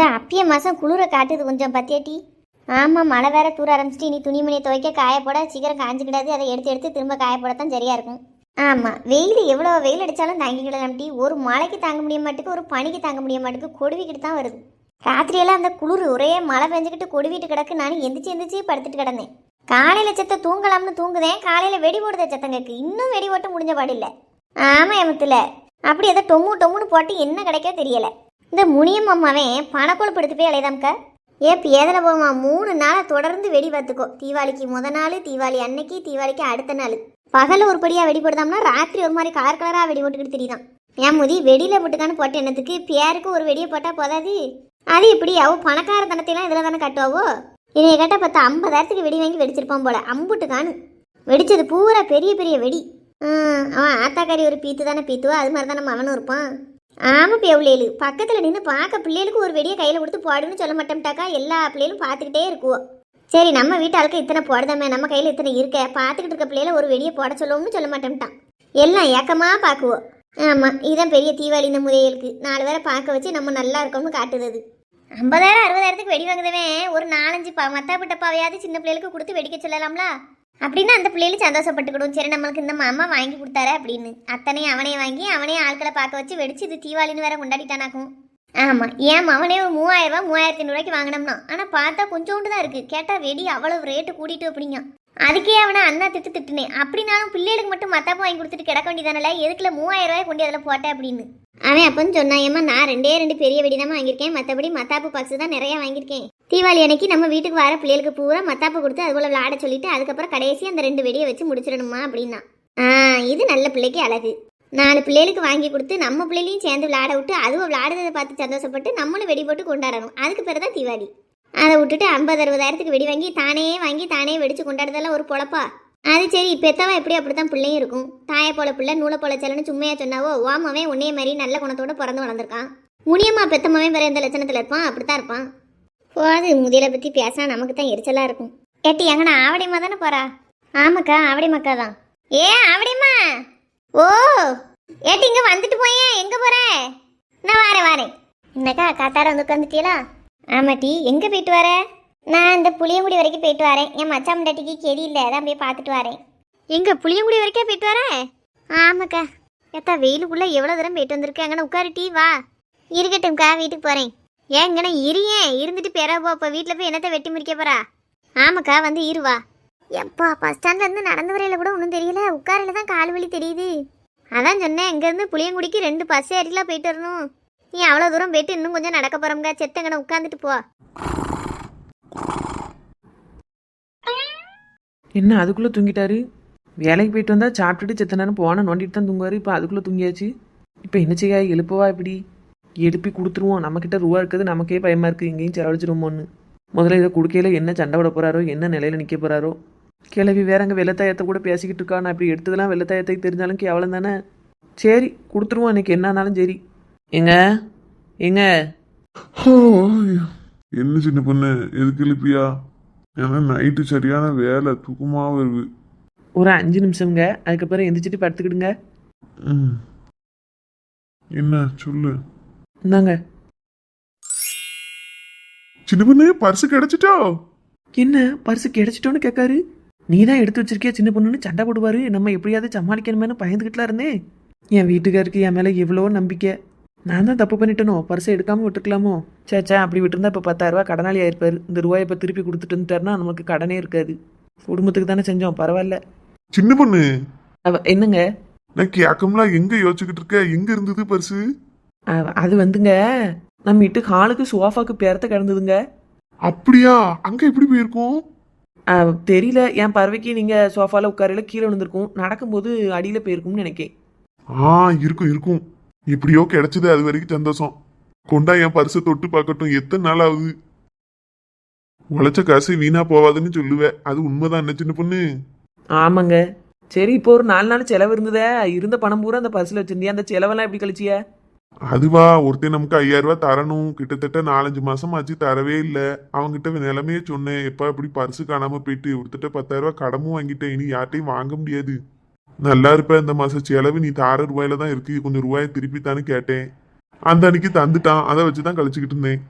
இந்த அப்பிய மாதம் குளிரை காட்டுது கொஞ்சம் பத்தியாட்டி. ஆமாம், மழை வேற தூர ஆரம்பிச்சிட்டு இனி துணிமணியை துவைக்க காயப்போட சீக்கிரம் காஞ்சிக்கிடாது. அதை எடுத்து எடுத்து திரும்ப காயப்போடத்தான் சரியாக இருக்கும். ஆமாம், வெயில் எவ்வளோ வெயில் அடித்தாலும் தாங்கிக்கிடலாம்ட்டி. ஒரு மழைக்கு தாங்க முடிய மாட்டுக்கு, ஒரு பனிக்கு தாங்க முடிய மாட்டுக்கு, கொடுவிக்கிட்டு தான் வருது. ராத்திரியெல்லாம் அந்த குளிர் ஒரே மழை பெஞ்சிக்கிட்டு கொடிவிட்டு கிடக்கு. நானும் எந்திரிச்சு படுத்துட்டு கிடந்தேன். காலையில் செத்த தூங்கலாம்னு தூங்குதேன், காலையில் வெடி போடுத சத்தம் கேட்கு. இன்னும் வெடி போட்டு முடிஞ்ச பாடு இல்லை. ஆமாம் எமத்தில் அப்படி எதை டொம்முன்னு போட்டு என்ன கிடைக்கோ தெரியலை. இந்த முனியம் அம்மாவன் பணக்கொழுப்பு எடுத்து போய் அலையதாம்க்கா. பேதனை போமா 3 நாளாக தொடர்ந்து வெடி பார்த்துக்கோ. தீபாவளிக்கு நாள், தீபாவளி அன்னைக்கு, தீபாவளிக்கு அடுத்த நாள் பகல ஒரு படியாக வெடி போடுதாம்னா ராத்திரி ஒரு மாதிரி கலராக வெடி போட்டுக்கிட்டு தெரியுதான். என் முதி வெடியில் போட்டுக்கான்னு போட்டு என்னத்துக்கு? பேருக்கு ஒரு வெடியை போட்டால் போதாது. அது எப்படி அவ பணக்கார தனத்தையெல்லாம் இதில் தானே கட்டுவாவோ. என்னைய கேட்டால் 50,000க்கு வெடி வாங்கி வெடிச்சிருப்பான் போல. அம்புட்டுக்கானு வெடிச்சது பூரா பெரிய பெரிய வெடி. அவன் ஆத்தாக்காரி ஒரு பீத்து தானே பீத்துவோ, அது மாதிரி தான் நம்ம அவனும் இருப்பான். ஆமாம் பிள்ளைகளு பக்கத்தில் நின்று பார்க்க பிள்ளைகளுக்கு ஒரு வெடியை கையில் கொடுத்து போடுன்னு சொல்ல மாட்டோம்ட்டாக்கா. எல்லா பிள்ளைகளும் பார்த்துக்கிட்டே இருக்குவோம். சரி நம்ம வீட்டு ஆளுக்கு இத்தனை போடுதாமே, நம்ம கையில் இத்தனை இருக்க, பார்த்துக்கிட்டு இருக்க பிள்ளையில ஒரு வெடியை போட சொல்லுவோம்னு சொல்ல மாட்டோம்ட்டான். எல்லாம் ஏக்கமாக பார்க்குவோம். ஆமாம், இதுதான் பெரிய தீபாவளி. இந்த முறைகளுக்கு 4 பேரை பார்க்க வச்சு நம்ம நல்லா இருக்கோம்னு காட்டுறது. 50,000 60,000க்கு வெடி வாங்குதவன் ஒரு 4-5 மத்தாப்பிட்டப்பாவையாவது சின்ன பிள்ளைகளுக்கு கொடுத்து வெடிக்க சொல்லலாம்ல. அப்படின்னா அந்த பிள்ளைகளும் சந்தோஷப்பட்டுக்கிடும். சரி நம்மளுக்கு இந்த மாமா வாங்கி கொடுத்தாரு அப்படின்னு அத்தனையும் அவனே வாங்கி அவனே ஆட்களை பார்க்க வச்சு வெடிச்சு இது தீபாவளின்னு வேற கொண்டாடிட்டானாக்கும். ஆமாம், ஏன் அவனே ஒரு 3000 3500 வாங்கினோம்னா. ஆனால் பார்த்தா கொஞ்சோண்டு தான் இருக்குது. கேட்டால் வெடி அவ்வளவு ரேட்டு கூட்டிட்டு அப்படிங்க. அதுக்கே அவனை அண்ணா திட்டுனேன். அப்படின்னாலும் பிள்ளைகளுக்கு மட்டும் மத்தாப்பு வாங்கி கொடுத்துட்டு கிடக்க வேண்டியதானல, எதுக்குள்ள 3000 கொண்டு அதில் போட்டேன் அப்படின்னு அவன் அப்பன்னு சொன்னாயம்மா. நான் 2 பெரிய வெடி தான் வாங்கியிருக்கேன், மற்றபடி மத்தாப்பு பாக்ஸ் தான் நிறையா வாங்கியிருக்கேன். தீபாவளி அன்னைக்கு நம்ம வீட்டுக்கு வர பிள்ளைகளுக்கு பூரா மத்தாப்பு கொடுத்து அது போல விளாட சொல்லிட்டு அதுக்கப்புறம் கடைசி அந்த 2 வெடியை வச்சு முடிச்சிடணுமா அப்படின்னா. இது நல்ல பிள்ளைக்கு அழகு. 4 பிள்ளைகளுக்கு வாங்கி கொடுத்து நம்ம பிள்ளைகளையும் சேர்ந்து விளாட விட்டு அதுவும் விளாடுறதை பார்த்து சந்தோஷப்பட்டு நம்மளும் வெடி போட்டு கொண்டாடணும். அதுக்கு பிறகு தான் தீபாவளி. அதை விட்டுட்டு 50-60,000க்கு வெடி வாங்கி தானே வெடிச்சு கொண்டாடுறதெல்லாம் ஒரு பொழப்பா? அது சரி, பெத்தவன் எப்படி அப்படித்தான் பிள்ளையும் இருக்கும். தாயை போல பிள்ளை நூலை போல செல்லன்னு சும்மையா சொன்னாவோ. ஓமவன் உன்னைய மாதிரி நல்ல குணத்தோட பிறந்து வளர்ந்துருக்கான். முனியம்மா பெத்தமாவே வேற எந்த லட்சணத்தில் இருப்பான், அப்படித்தான் இருப்பான். போது முதியலை பற்றி பேசினா நமக்கு தான் எரிச்சலாக இருக்கும். ஏட்டி எங்கண்ணா ஆவடியம்மா தானே போறா? ஆமாக்கா ஆவடியம்மாக்கா தான். ஆவடியம்மா, ஓ ஏட்டி இங்கே வந்துட்டு போயேன். எங்கே போற? நான் வாரேன். என்னக்கா காத்தார வந்து உட்காந்துட்டீங்களா? ஆமாட்டி, எங்கே போயிட்டு வர? நான் இந்த புளியங்குடி வரைக்கும் போயிட்டு வரேன். என் மச்சான் டாட்டிக்கு கெடி இல்லை, அதான் போய் பார்த்துட்டு வரேன். எங்கே புளியங்குடி வரைக்கும் போயிட்டு வரேன்? ஆமாக்கா. ஏத்தா வெயிலுக்குள்ளே எவ்வளோ தூரம் போயிட்டு வந்திருக்கேன். அங்கே உட்காருட்டி வா. இருக்கட்டும்க்கா, வீட்டுக்கு போகிறேன். ஏங்கண்ணா இருந்துட்டு பெறப்போ இப்போ வீட்டில் போய் என்னத்தை வெட்டி முடிக்க போறா? ஆமாக்கா வந்து இருவா. எப்பா பஸ் ஸ்டாண்ட்லேருந்து நடந்து வரையில கூட ஒன்றும் தெரியல, உட்காரில தான் கால் வலி தெரியுது. அதான் சொன்னேன், இங்கேருந்து புளியங்குடிக்கு 2 பஸ் ஏறிலாம் போயிட்டு வரணும். நீ அவ்வளோ தூரம் போயிட்டு இன்னும் கொஞ்சம் நடக்க போகிறோம்க்கா. செத்தங்கண்ணா உட்காந்துட்டு போ. என்ன அதுக்குள்ளே தூங்கிட்டாரு? வேலைக்கு போயிட்டு வந்தால் சாப்பிட்டுட்டு செத்த நேரம் போன நோண்டிட்டு தான் தூங்குவார். இப்போ அதுக்குள்ளே தூங்கியாச்சு. இப்போ என்ன செய்ய? எழுப்பவா? இப்படி எழுப்பி கொடுத்துருவோம். நம்மக்கிட்ட ரூபா இருக்குது, நமக்கே பயமாக இருக்குது, எங்கேயும் செலவழிச்சிருமோன்னு. முதல்ல இதை கொடுக்கையில என்ன சண்டை விட போகிறாரோ, என்ன நிலையில் நிற்க போகிறாரோ. கிளவி வேற அங்கே வெள்ளத்தாயத்தை கூட பேசிக்கிட்டு இருக்கா. நான் இப்படி எடுத்ததெல்லாம் வெள்ளத்தாயத்தை தெரிஞ்சாலும் கேவலம் தானே. சரி கொடுத்துருவோம், இன்னைக்கு என்னன்னாலும் சரி. எங்க என்ன சின்ன பொண்ணு, எதுக்கு எழுப்பியா? ஏன்னா நைட்டு சரியான வேலை, தூக்கமாக வருது. ஒரு 5 நிமிஷம்ங்க, அதுக்கப்புறம் எந்திரிச்சிட்டு படுத்துக்கிடுங்க. என்ன சொல்லு. இந்தாங்க. சின்ன பொண்ணு பர்ஸு கிடைச்சிட்டோ? என்ன பர்ஸு கிடைச்சிட்டோன்னு கேட்காரு? நீ தான் எடுத்து வச்சிருக்கியா சின்ன பொண்ணுன்னு சண்டை போடுவாரு. நம்ம எப்படியாவது சமாளிக்கணுமேனு பயந்துக்கிட்டுலாம் இருந்தேன். என் வீட்டுக்காருக்கு என் மேலே எவ்வளோ நம்பிக்கை. நான் தான் தப்பு பண்ணிட்டேனோ, பர்ஸை எடுக்காமல் விட்டுருக்கலாமோ? சேச்சா அப்படி விட்டுருந்தா இப்போ 10,000 கடனாளி ஆயிருப்பாரு. இந்த ரூபாயை இப்போ திருப்பி கொடுத்துட்டு வந்துட்டாருன்னா நமக்கு கடனே இருக்காது. குடும்பத்துக்கு தானே செஞ்சோம், பரவாயில்ல. சின்ன பொண்ணு என்னங்க? நான் கேட்கம்லாம் எங்க யோசிச்சுக்கிட்டு இருக்க? எங்க இருந்தது பர்ஸு? அது வந்துங்க, நம்ம வீட்டு ஹாலுக்கு சோஃபாக்கு பேரத்தை கிடந்ததுங்க. அப்படியா? அங்க எப்படி போயிருக்கோம்? தெரியல, என் பறவைக்கு நீங்க சோஃபால உட்காரையில கீழே விழுந்திருக்கும், நடக்கும்போது அடியில போயிருக்கும்னு நினைக்கேன். இருக்கும். எப்படியோ கிடைச்சது, அது வரைக்கும் சந்தோஷம். கொண்டா என் பரிசை தொட்டு பார்க்கட்டும். எத்தனை நாள் ஆகுது? உழைச்ச காசு வீணா போவாதுன்னு சொல்லுவேன். அது உண்மைதான் என்ன சின்ன பொண்ணு? ஆமாங்க. சரி, இப்போ ஒரு 4 நாள் செலவு இருந்ததே, இருந்த பணம் பூரா அந்த பர்சில் வச்சிருந்தியா? அந்த செலவெல்லாம் எப்படி கழிச்சிய? அதுவா, ஒருத்தன் நமக்கு 5,000 தரணும். கிட்டத்தட்ட 4-5 மாசம் ஆச்சு, தரவே இல்லை. அவங்ககிட்ட நிலைமையே சொன்னேன். எப்ப இப்படி பரிசு காணாம போயிட்டு ஒருத்தட்ட 10,000 கடமும் வாங்கிட்டேன். இனி யார்ட்டையும் வாங்க முடியாது. நல்லா இருப்ப, இந்த மாசம் செலவு நீ தார ரூபாயில தான் இருக்கு, கொஞ்சம் ரூபாயை திருப்பி தானு கேட்டேன். அந்த அன்னைக்கு தந்துட்டான். அதை வச்சுதான் கழிச்சுக்கிட்டு இருந்தேன்.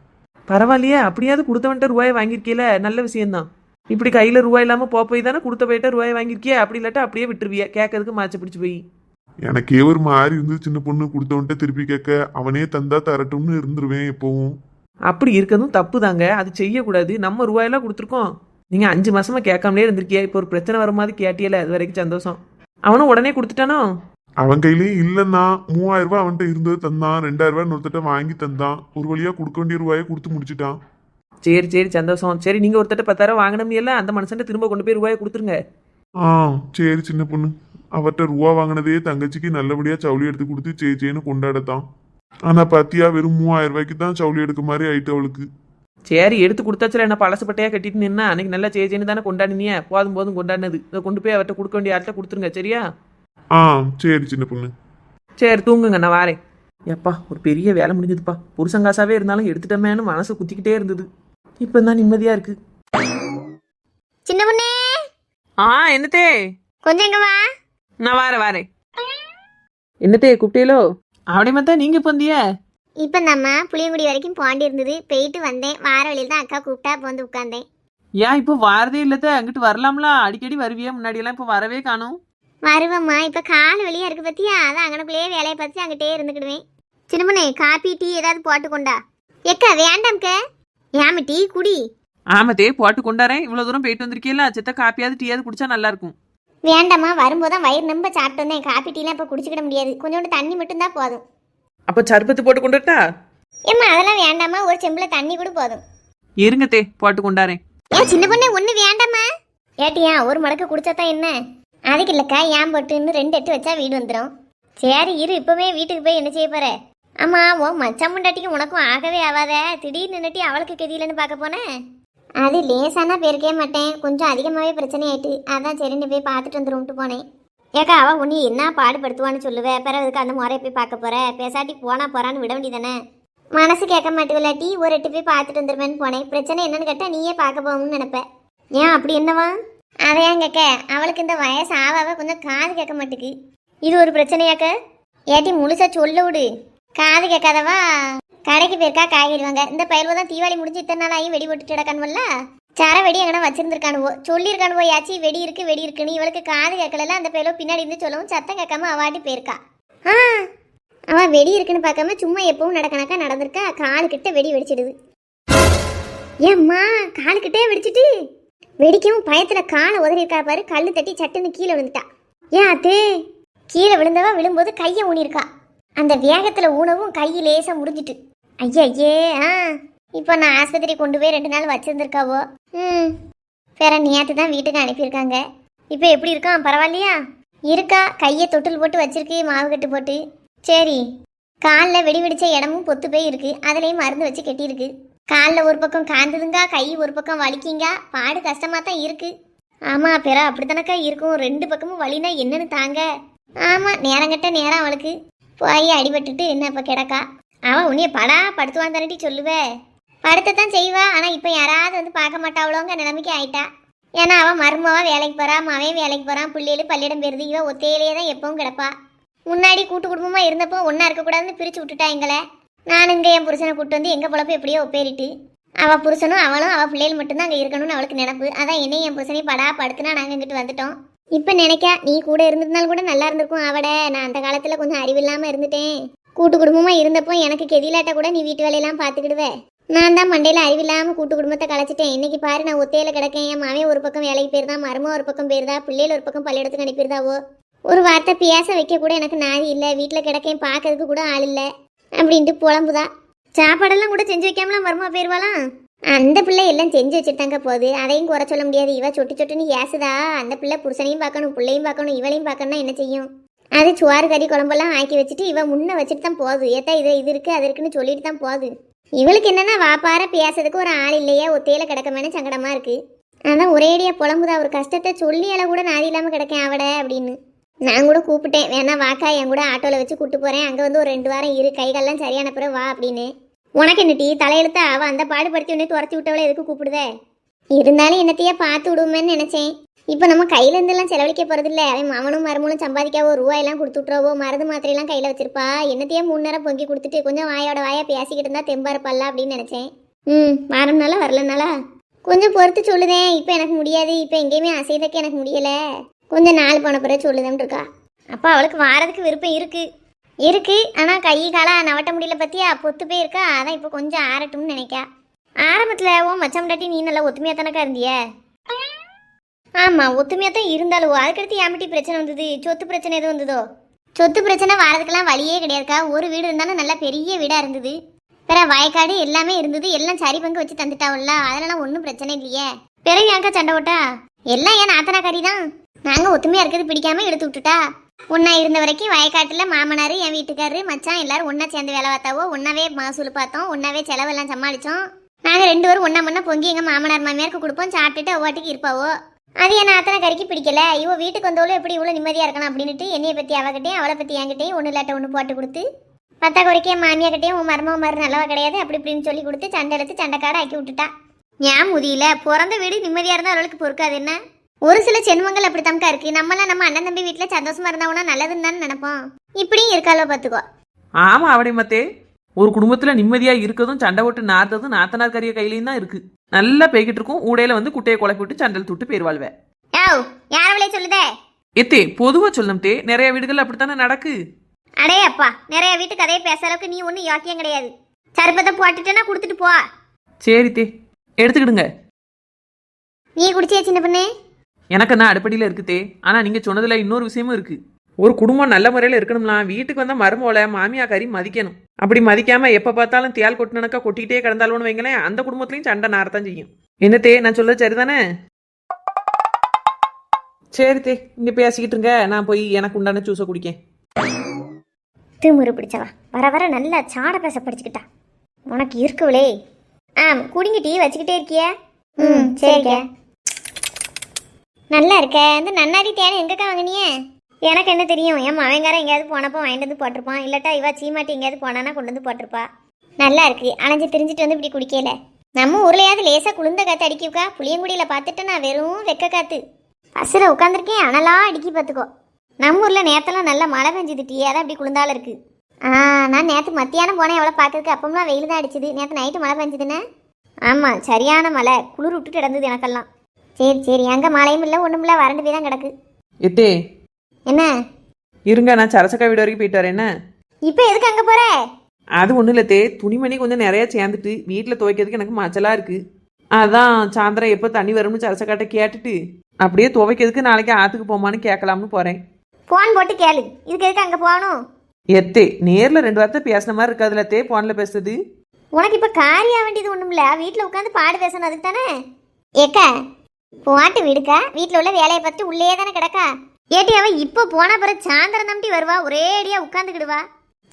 பரவாயில்லையே, அப்படியாவது கொடுத்தவன்ட்ட ரூபாயை வாங்கியிருக்கீல, நல்ல விஷயம்தான். இப்படி கையில் ரூபாய் இல்லாமல் போய் தானே கொடுத்த போயிட்ட ரூபாய் வாங்கியிருக்கியே, அப்படி இல்லாட்டா அப்படியே விட்டுருவிய கேட்கறதுக்கு மாச்ச பிடிச்சி போய். எனக்கே ஒரு மாதிரி இருந்து சின்ன பொண்ணு கொடுத்தவன்ட்ட திருப்பி கேட்க அவனே தந்தா தரட்டும்னு இருந்துருவேன் எப்பவும். அப்படி இருக்கிறதும் தப்பு தாங்க, அது செய்யக்கூடாது. நம்ம ரூபாயெல்லாம் கொடுத்துருக்கோம், நீங்கள் 5 மாசமா கேட்காமலே இருந்திருக்கியா, இப்போ ஒரு பிரச்சனை வர மாதிரி கேட்டியல, அது வரைக்கும் சந்தோஷம். அவனும் உடனே கொடுத்துட்டானோ? அவன் கையிலயும் இல்லைன்னா 3000 ரூபாய் அவன்கிட்ட இருந்தது தந்தான், 2000 ரூபாய் ஒருத்தட்ட வாங்கி தந்தான், ஒரு வழியா கொடுக்க வேண்டிய ரூபாயை கொடுத்து முடிச்சிட்டான். சரி சரி சந்தோஷம். சரி, நீங்கள் ஒருத்தட்ட 10,000 வாங்கினோம் இல்லை, அந்த மனுஷன்ட்ட திரும்ப கொண்டு போய் ரூபாயை கொடுத்துருங்க. சரி சின்ன பொண்ணு. அவர்கிட்ட ரூபா வாங்கினதே தங்கச்சிக்கு நல்லபடியா சவுளி எடுத்து கொடுத்து சேச்சேன்னு கொண்டாடத்தான். ஆனா பாத்தியா, வெறும் 3000 ரூபாய்க்கு தான் சவுளி எடுக்க மாதிரி ஆயிட்டு அவளுக்கு. சரி, எடுத்து கொடுத்தாச்சுல, என்ன பழசப்பட்டையாக கட்டிட்டு நின்னா அன்னைக்கு நல்லா சேச்சேன்னு தானே கொண்டாடினியே, போதும் போதும் கொண்டாடினது. இதை கொண்டு போய் அவர்கிட்ட கொடுக்க வேண்டிய ஆள்கிட்ட கொடுத்துருங்க, சரியா? சரி சின்ன பொண்ணு. சரி, தூங்குங்க, நான் வாரேன். எப்பா, ஒரு பெரிய வேலை முடிஞ்சதுப்பா. புருஷங்காசாவே இருந்தாலும் எடுத்துட்டமேனு மனசு குத்திக்கிட்டே இருந்தது. இப்போ தான் நிம்மதியா இருக்கு. சின்ன பொண்ணே, என்னத்தே? கொஞ்சம் எங்க வா. நான் வாரேன். என்னத்தே கூப்பிட்டேலோ? அப்படியே பார்த்தா நீங்க இப்போ வந்திய? இப்போ நம்ம புளியங்குடி வரைக்கும் போண்டி இருந்தது, போயிட்டு வந்தேன். வார வழியில் தான் அக்கா கூப்பிட்டா, இப்போ வந்து உட்காந்தேன். ஏன் இப்போ வாரதே இல்லத்த? அங்கிட்டு வரலாம்ல, அடிக்கடி வருவியே, முன்னாடியெல்லாம் இப்போ வரவே காணும். வருவம்மா, இப்போ கால் வழியா இருக்கு பத்தியா, அதான் அங்கனக்குள்ளேயே வேலையை பார்த்து அங்கிட்டே இருந்துக்கிடுவேன். சின்ன பொண்ணே, காப்பி டீ ஏதாவது போட்டு கொண்டா. எக்கா வேண்டாம்க்க, ஏமா டீ குடி. ஆமத்தே, போட்டு கொண்டாரேன். இவ்வளோ தூரம் போயிட்டு வந்திருக்கீல்ல, சித்த காப்பியாவது டீயாவது குடிச்சா நல்லா இருக்கும். வேண்டாம்மா, வரும்போதான் வயிறு நம்ப சாப்பிட்டு வந்தேன். காப்பி டீலாம் இப்போ குடிச்சிக்கிட முடியாது, கொஞ்சோண்டு தண்ணி மட்டும்தான் போதும். அப்போ சர்பத்து போட்டு கொண்டுட்டா? ஏம்மா அதெல்லாம் வேண்டாம்மா, ஒரு செம்புல தண்ணி கூட போதும். இருங்கத்தே, போட்டு கொண்டாரேன். ஏன் சின்ன பொண்ணே, ஒண்ணு வேண்டாம்மா. ஏட்டியா, ஒரு மடக்கு குடிச்சாதான் என்ன? அதுக்கு இல்லக்கா, ஏன் போட்டுன்னு 2 எட்டு வச்சா வீடு வந்துடும். சரி இரு, இப்பவே வீட்டுக்கு போய் என்ன செய்ய போற? ஆமா, ஓ மச்சான் முண்டாட்டிக்கு உனக்கும் ஆகவே ஆகாத, திடீர்னு நின்னுட்டி அவளுக்கு கெதியிலன்னு பார்க்க போனேன். அது லேசானா பேருக்கே மாட்டேன், கொஞ்சம் அதிகமாகவே பிரச்சனை ஆயிட்டு, அதான் சரின்னு போய் பார்த்துட்டு வந்துரும்ட்டு போனேன். ஏக்கா, அவள் உன்னை என்ன பாடுபடுத்துவான்னு சொல்லுவேன், பிறகு அதுக்கு அந்த முறையை போய் பார்க்க போற, பேசாட்டி போறான்னு விட வேண்டியதானே. மனசு கேட்க மாட்டேவில்லாட்டி ஒரு எட்டு போய் பார்த்துட்டு வந்துருவேன்னு போனேன். பிரச்சனை என்னன்னு கேட்டால் நீயே பார்க்க போகணும்னு நினைப்பேன். ஏன் அப்படி என்னவா? அதை ஏன் கேட்க, அவளுக்கு இந்த வயசு ஆவாவ கொஞ்சம் காது கேட்க மாட்டுக்கு. இது ஒரு பிரச்சனையாக்க? ஏட்டி முழுசா சொல்ல விடு. காது கேட்காதவா கடைக்கு போயிருக்கா காய்கறி வாங்க. இந்த பயிர்வ தான் தீபாவளி முடிஞ்சு இத்தனை நாள் ஆகி வெடி போட்டுட்டு கிடக்கானுவல்ல, சர வெடி எங்கன்னா வச்சிருந்துருக்கானுவோ, சொல்லியிருக்கானுவோ யாச்சி வெடி இருக்குன்னு. இவளுக்கு காது கேட்கல, அந்த பயிர்வ பின்னாடி இருந்து சொல்லவும் சத்தம் கேட்காம அவாட்டி போயிருக்கா. அவன் வெடி இருக்குன்னு பார்க்காம சும்மா எப்பவும் நடக்கணக்கா நடந்திருக்கா, காலுக்கிட்ட வெடி வெடிச்சிடுது. ஏம்மா, காலுக்கிட்டே வெடிச்சிட்டு வெடிக்கவும் பயத்துல காலை உதறியிருக்கா பாரு, கல்லு தட்டி சட்டுன்னு கீழே விழுந்துட்டா. ஏன் அத்தே? கீழே விழுந்தவா விழும்போது கையை ஊனிருக்கா. அந்த வேகத்துல ஊனவும் கை லேசா முடிஞ்சிட்டு. ஐயே இப்போ நான் ஆஸ்பத்திரி கொண்டு போய் 2 நாள் வச்சிருந்துருக்காவோ. வேற நேற்று தான் வீட்டுக்கு அனுப்பியிருக்காங்க. இப்போ எப்படி இருக்கான், பரவாயில்லையா? இருக்கா, கையை தொட்டில் போட்டு வச்சிருக்கு, மாவு கட்டு போட்டு. சரி, காலில் வெடி வெடிச்ச இடமும் பொத்து போய் இருக்கு, அதுலேயும் மருந்து வச்சு கட்டியிருக்கு. காலில் ஒரு பக்கம் காந்ததுங்க, கை ஒரு பக்கம் வலிக்குங்க, பாடு கஷ்டமாக தான் இருக்கு. ஆமாம், பிற அப்படித்தானக்கா இருக்கும், 2 பக்கமும் வலினா என்னன்னு தாங்க. ஆமாம், நேரங்கட்ட நேரம் அவளுக்கு போய் அடிபட்டுட்டு என்ன இப்போ கிடக்கா. அவன் உன்னைய படுத்துவான் தானட்டி சொல்லுவே. படுத்தத்தான் செய்வா, ஆனால் இப்போ யாராவது வந்து பார்க்க மாட்டாவளோங்க நிலைமைக்கு ஆயிட்டா. ஏன்னா அவன் மருமவா வேலைக்கு போறா, மவன் வேலைக்கு போறான், பிள்ளைகளும் பள்ளியிடம் போயிருது. இவன் ஒத்தையிலேயே தான் எப்பவும் கிடப்பா. முன்னாடி கூட்டு குடும்பமாக இருந்தப்போ ஒன்றா இருக்கக்கூடாதுன்னு பிரித்து விட்டுட்டா எங்களை. நான் இங்கே என் புருஷனை கூட்டு வந்து எங்கள் பொழப்பு எப்படியோ ஒப்பேறிட்டு, அவள் புருஷனும் அவளும் அவள் பிள்ளைகள் மட்டும்தான் அங்கே இருக்கணும்னு அவளுக்கு நினப்பு. அதான் என்னையும் என் புருஷனையும் படுத்துனா நாங்கள் இங்கிட்டு வந்துட்டோம். இப்போ நினைக்கா நீ கூட இருந்திருந்தாலும் கூட நல்லா இருந்திருக்கும். அவட நான் அந்த காலத்தில் கொஞ்சம் அறிவில்லாமல் இருந்துட்டேன். கூட்டு குடும்பமாக இருந்தப்போ எனக்கு கெதிலாட்ட கூட நீ வீட்டு வேலையெல்லாம் பார்த்துக்கிடுவேன். நான் தான் மண்டையில் அறிவில்லாமல் கூட்டு குடும்பத்தை கலைச்சிட்டேன். இன்னைக்கு பாரு, நான் ஒத்தையில கிடக்கேன். என் மாவே ஒரு பக்கம் வேலைக்கு போயிருந்தான், மரும ஒரு பக்கம் போயிருந்தா, பிள்ளைகள் ஒரு பக்கம் பள்ளியிடத்துக்கு அனுப்பியிருந்தாவோ. ஒரு வார்த்தை பேச வைக்க கூட எனக்கு நாதி இல்லை. வீட்டில் கிடக்கேன், பார்க்கறதுக்கு கூட ஆள் இல்லை அப்படின்ட்டு புலம்புதான். சாப்பாடெல்லாம் கூட செஞ்சு வைக்காமலாம் மருமா போயிடுவாளாம். அந்த பிள்ளை எல்லாம் செஞ்சு வச்சுட்டாங்க போகுது, அதையும் குறை சொல்ல முடியாது. இவ சொட்டுன்னு ஏசுதா. அந்த பிள்ளை புருஷனையும் பார்க்கணும், பிள்ளையும் பார்க்கணும், இவளையும் பார்க்கணும்னா என்ன செய்யும்? அது சுவாறு கறி குழம்பெல்லாம் ஆக்கி வச்சுட்டு இவ முன்ன வச்சுட்டு தான் போகுது. ஏத்தா இது இருக்கு அது இருக்குன்னு சொல்லிட்டு தான் போகுது. இவளுக்கு என்னன்னா வாப்பார பேசுறதுக்கு ஒரு ஆள் இல்லையா, ஒத்தையில கிடக்கமேனு சங்கடமா இருக்கு. அதான் ஒரேடியா புலம்புதா. ஒரு கஷ்டத்தை சொல்லி அள கூட நாதி இல்லாம கிடக்கேன் அவட அப்படின்னு. நான் கூட கூப்பிட்டேன், வேணா வாக்கா என் கூட ஆட்டோவில் வச்சு கூட்டு போறேன், அங்கே வந்து ஒரு 2 வாரம் இரு, கைகள்லாம் சரியான பிறகு வா அப்படின்னு. உனக்கு என்ன டீ தலையெழுத்தா? அவ அந்த பாடுபடுத்தி உடனே துரத்தி விட்டவளை எதுக்கு கூப்பிடுதே? இருந்தாலும் என்னத்தையே பார்த்து விடுவோமேன்னு நினைச்சேன். இப்போ நம்ம கையில இருந்தெல்லாம் செலவழிக்க போறதில்ல. அவன் அவனும் மருமனும் சம்பாதிக்காவோ, ரூபாயெல்லாம் கொடுத்து விட்டுறவோ, மருந்து மாத்திரையெல்லாம் கையில வச்சிருப்பா. என்னத்தையே 3 நேரம் பொங்கி கொடுத்துட்டு கொஞ்சம் வாயோட வாயா பேசிக்கிட்டு இருந்தா தெம்பா இருப்பாள்ல அப்படின்னு நினைச்சேன். வாரம்னால வரலனாலா கொஞ்சம் பொறுத்து சொல்லுதேன். இப்போ எனக்கு முடியாது, இப்போ எங்கேயுமே அசைதக்க எனக்கு முடியலை, கொஞ்சம் நாள் போன பிறகு சொல்லுதேன் இருக்கா. அப்போ அவளுக்கு வாரதுக்கு விருப்பம் இருக்கு ஆனால் கை காலா நவட்ட முடியல பற்றியா பொத்து போய் இருக்கா. அதான் இப்போ கொஞ்சம் ஆறட்டும்னு நினைக்கா. ஆரம்பத்தில் ஓ மச்சம் முட்டாட்டி நீ நல்லா ஒத்துமையாக தானக்கா இருந்திய? ஆமாம், ஒத்துமையாக தான் இருந்தாலும் அதுக்கடுத்து ஏமிட்டி பிரச்சனை வந்தது? சொத்து பிரச்சனை எதுவும் வந்ததோ? சொத்து பிரச்சனை வாரதுக்கெல்லாம் வழியே கிடையாதுக்கா. ஒரு வீடு இருந்தாலும் நல்லா பெரிய வீடாக இருந்தது, பிற வயக்காடு எல்லாமே இருந்தது, எல்லாம் சரி பங்கு வச்சு தந்துட்டாவல்ல, அதெல்லாம் ஒன்றும் பிரச்சனை இல்லையே. பிறகு ஏங்கா சண்டை போட்டா? எல்லாம் ஏன் நாத்தனாக்காரி தான். நாங்கள் ஒத்துமையாக இருக்கிறது பிடிக்காம எடுத்து விட்டுட்டா. ஒன்றா இருந்த வரைக்கும் வயக்காட்டில் மாமனார், என் வீட்டுக்காரரு, மச்சான் எல்லாரும் ஒன்றா சேர்ந்து வேலை பார்த்தாவோ, ஒன்றாவே மகசூல் பார்த்தோம், ஒன்றாவே செலவெல்லாம் சமாளித்தோம். நாங்கள் 2 பேரும் ஒன்றா முன்னா பொங்கி எங்கள் மாமனார் மாமியாருக்கு கொடுப்போம், சாப்பிட்டுட்டு அவ்வாட்டுக்கு இருப்பாவோ. அது என் நாத்தனாக்காரிக்கு பிடிக்கல. இவ வீட்டுக்கு வந்தவளோ எப்படி இவ்வளோ நிம்மதியாக இருக்கணும் அப்படின்ட்டு என்னையை பற்றி அவகிட்டையும் அவளை பற்றி என்கிட்டையும் ஒன்று இல்லாட்ட ஒன்று போட்டு கொடுத்து, பத்தா குறைக்க என் மாமியாக்கிட்டையும் உன் மருமக மாதிரி நல்லவா கிடையாது அப்படி இப்படின்னு சொல்லி கொடுத்து சண்டை எடுத்து சண்டைக்காடை ஆக்கி விட்டுட்டா. ஏன் முதியில பிறந்த வீடு நிம்மதியாக இருந்தால் அவளுக்கு பொறுக்காது என்ன? ஒரு சில சென்மங்கள் அப்படி தம்கா இருக்கு. நம்மளாம் நம்ம அண்ணன் தம்பி வீட்டில் சந்தோஷமா இருந்தாங்கன்னா நல்லதுன்னு தானே நினைப்போம். இப்படியும் இருக்காளோ பார்த்துக்கோ. ஆமா அவடை மத்தே, ஒரு குடும்பத்துல நிம்மதியா இருக்கதும் சண்டை போட்டு நார்த்ததும் நாத்தனார் கரிய கையிலையும் தான் இருக்கு. நல்லா பேய்கிட்டு இருக்கும், ஊடையில வந்து குட்டையை குழப்பி விட்டு சண்டல் துட்டு பேர்வாழ்வே. யாரவளே சொல்லுதே? எத்தே பொதுவா சொல்லும் தே, நிறைய வீடுகள் அப்படித்தானே நடக்கு. அடே அப்பா, நிறைய வீட்டு கதையை பேச அளவுக்கு நீ ஒன்றும் யோக்கியம் கிடையாது. சர்பத்தை போட்டுட்டேன்னா கொடுத்துட்டு போ. சரி தே, எடுத்துக்கிடுங்க. நீ குடிச்சியா சின்ன பொண்ணு? எனக்கு என்ன அடுப்படியில் இருக்குதே. ஆனால் நீங்கள் சொன்னதில் இன்னொரு விஷயமும் இருக்குது. ஒரு குடும்பம் நல்ல முறையில் இருக்கணும்லாம் வீட்டுக்கு வந்தால் மருமோல மாமியாக்காரி மதிக்கணும். அப்படி மதிக்காமல் எப்போ பார்த்தாலும் தேல் கொட்டினக்கா கொட்டிக்கிட்டே கிடந்தாலும்னு வைங்களேன், அந்த குடும்பத்துலையும் சண்டை நாரத்தான் செய்யும். என்னத்தே நான் சொல்ல சரிதானே? சரி தே, இங்கே பேசிக்கிட்டு இருங்க, நான் போய் எனக்கு உண்டான ஜூஸை குடிக்கேன். திமுரு பிடிச்சவா வர வர நல்லா சாட பேச படிச்சுக்கிட்டா. உனக்கு இருக்குவளே. குடிங்க டீ வச்சுக்கிட்டே இருக்கிய? சரிங்க. நல்லா இருக்க. இந்த நன்னாரி தேனை எங்கக்கா வாங்கினிய? எனக்கு என்ன தெரியும், என் மவங்காரன் எங்கேயாவது போனப்போ வாங்கிட்டு வந்து போட்டிருப்பான், இல்லாட்டா இவா சீமாட்டி எங்கேயாவது போனானா கொண்டு வந்து போட்டிருப்பா. நல்லா இருக்கு. அலைஞ்சு திரிஞ்சிட்டு வந்து இப்படி குடிக்கல. நம்ம ஊர்லையாவது லேசாக குளிர்ந்த காற்று அடிக்குக்கா. புளியங்குடியில் பார்த்துட்டு நான் வெறும் வெக்க காற்று. பஸ்ஸில் உட்காந்துருக்கேன், அனலா அடிக்கி பார்த்துக்கோ. நம்ம ஊரில் நேரத்தெல்லாம் நல்லா மழை பெஞ்சுது டீ, அதான் இப்படி குளிர்ந்தாலும் இருக்கு. நான் நேற்று மத்தியானம் போனேன் எவ்வளோ பார்க்கறதுக்கு, அப்போம்லாம் வெயில் தான் அடிச்சுது. நேற்று நைட்டு மழை பெஞ்சுதுன்னு. ஆமாம், சரியான மழை, குளிர் விட்டுட்டு கிடந்தது எனக்கெல்லாம். சரி அங்கே மழையும் இல்லை ஒன்றும் இல்லை, வறண்டு போய் தான் கிடக்கு. எத்தே என்ன இருங்க, நான் சரசக்கா வீடு வரைக்கும் போயிட்டு வரேன். என்ன இப்போ எதுக்கு அங்கே போகிற? அது ஒன்றும் இல்லை தே, துணிமணி கொஞ்சம் நிறையா சேர்ந்துட்டு வீட்டில் துவைக்கிறதுக்கு எனக்கு மச்சலாக இருக்குது. அதான் சாயந்தரம் எப்போ தண்ணி வரும்னு சரசக்காட்ட கேட்டுட்டு அப்படியே துவைக்கிறதுக்கு நாளைக்கு ஆற்றுக்கு போமான்னு கேட்கலாம்னு போகிறேன். ஃபோன் போட்டு கேளு, இதுக்கு எதுக்கு அங்கே போகணும்? எத்தே நேரில் 2 வார்த்தை பேசின மாதிரி இருக்காதுல்ல தே ஃபோனில் பேசுறது. உனக்கு இப்போ காரியாக வேண்டியது ஒன்றும் இல்லை, வீட்டில் உட்காந்து பாடு பேசணும், அதுக்கு தானே. ஏக்கா போட்டு விடுக்கா, வீட்டில் உள்ள வேலையை பார்த்துட்டு உள்ளே தானே கிடக்கா. ஏட்டி அவன் இப்போ போன பிறகு சாயந்தரம் நம்பி வருவா, ஒரே அடியாக உட்காந்துக்கிடுவா.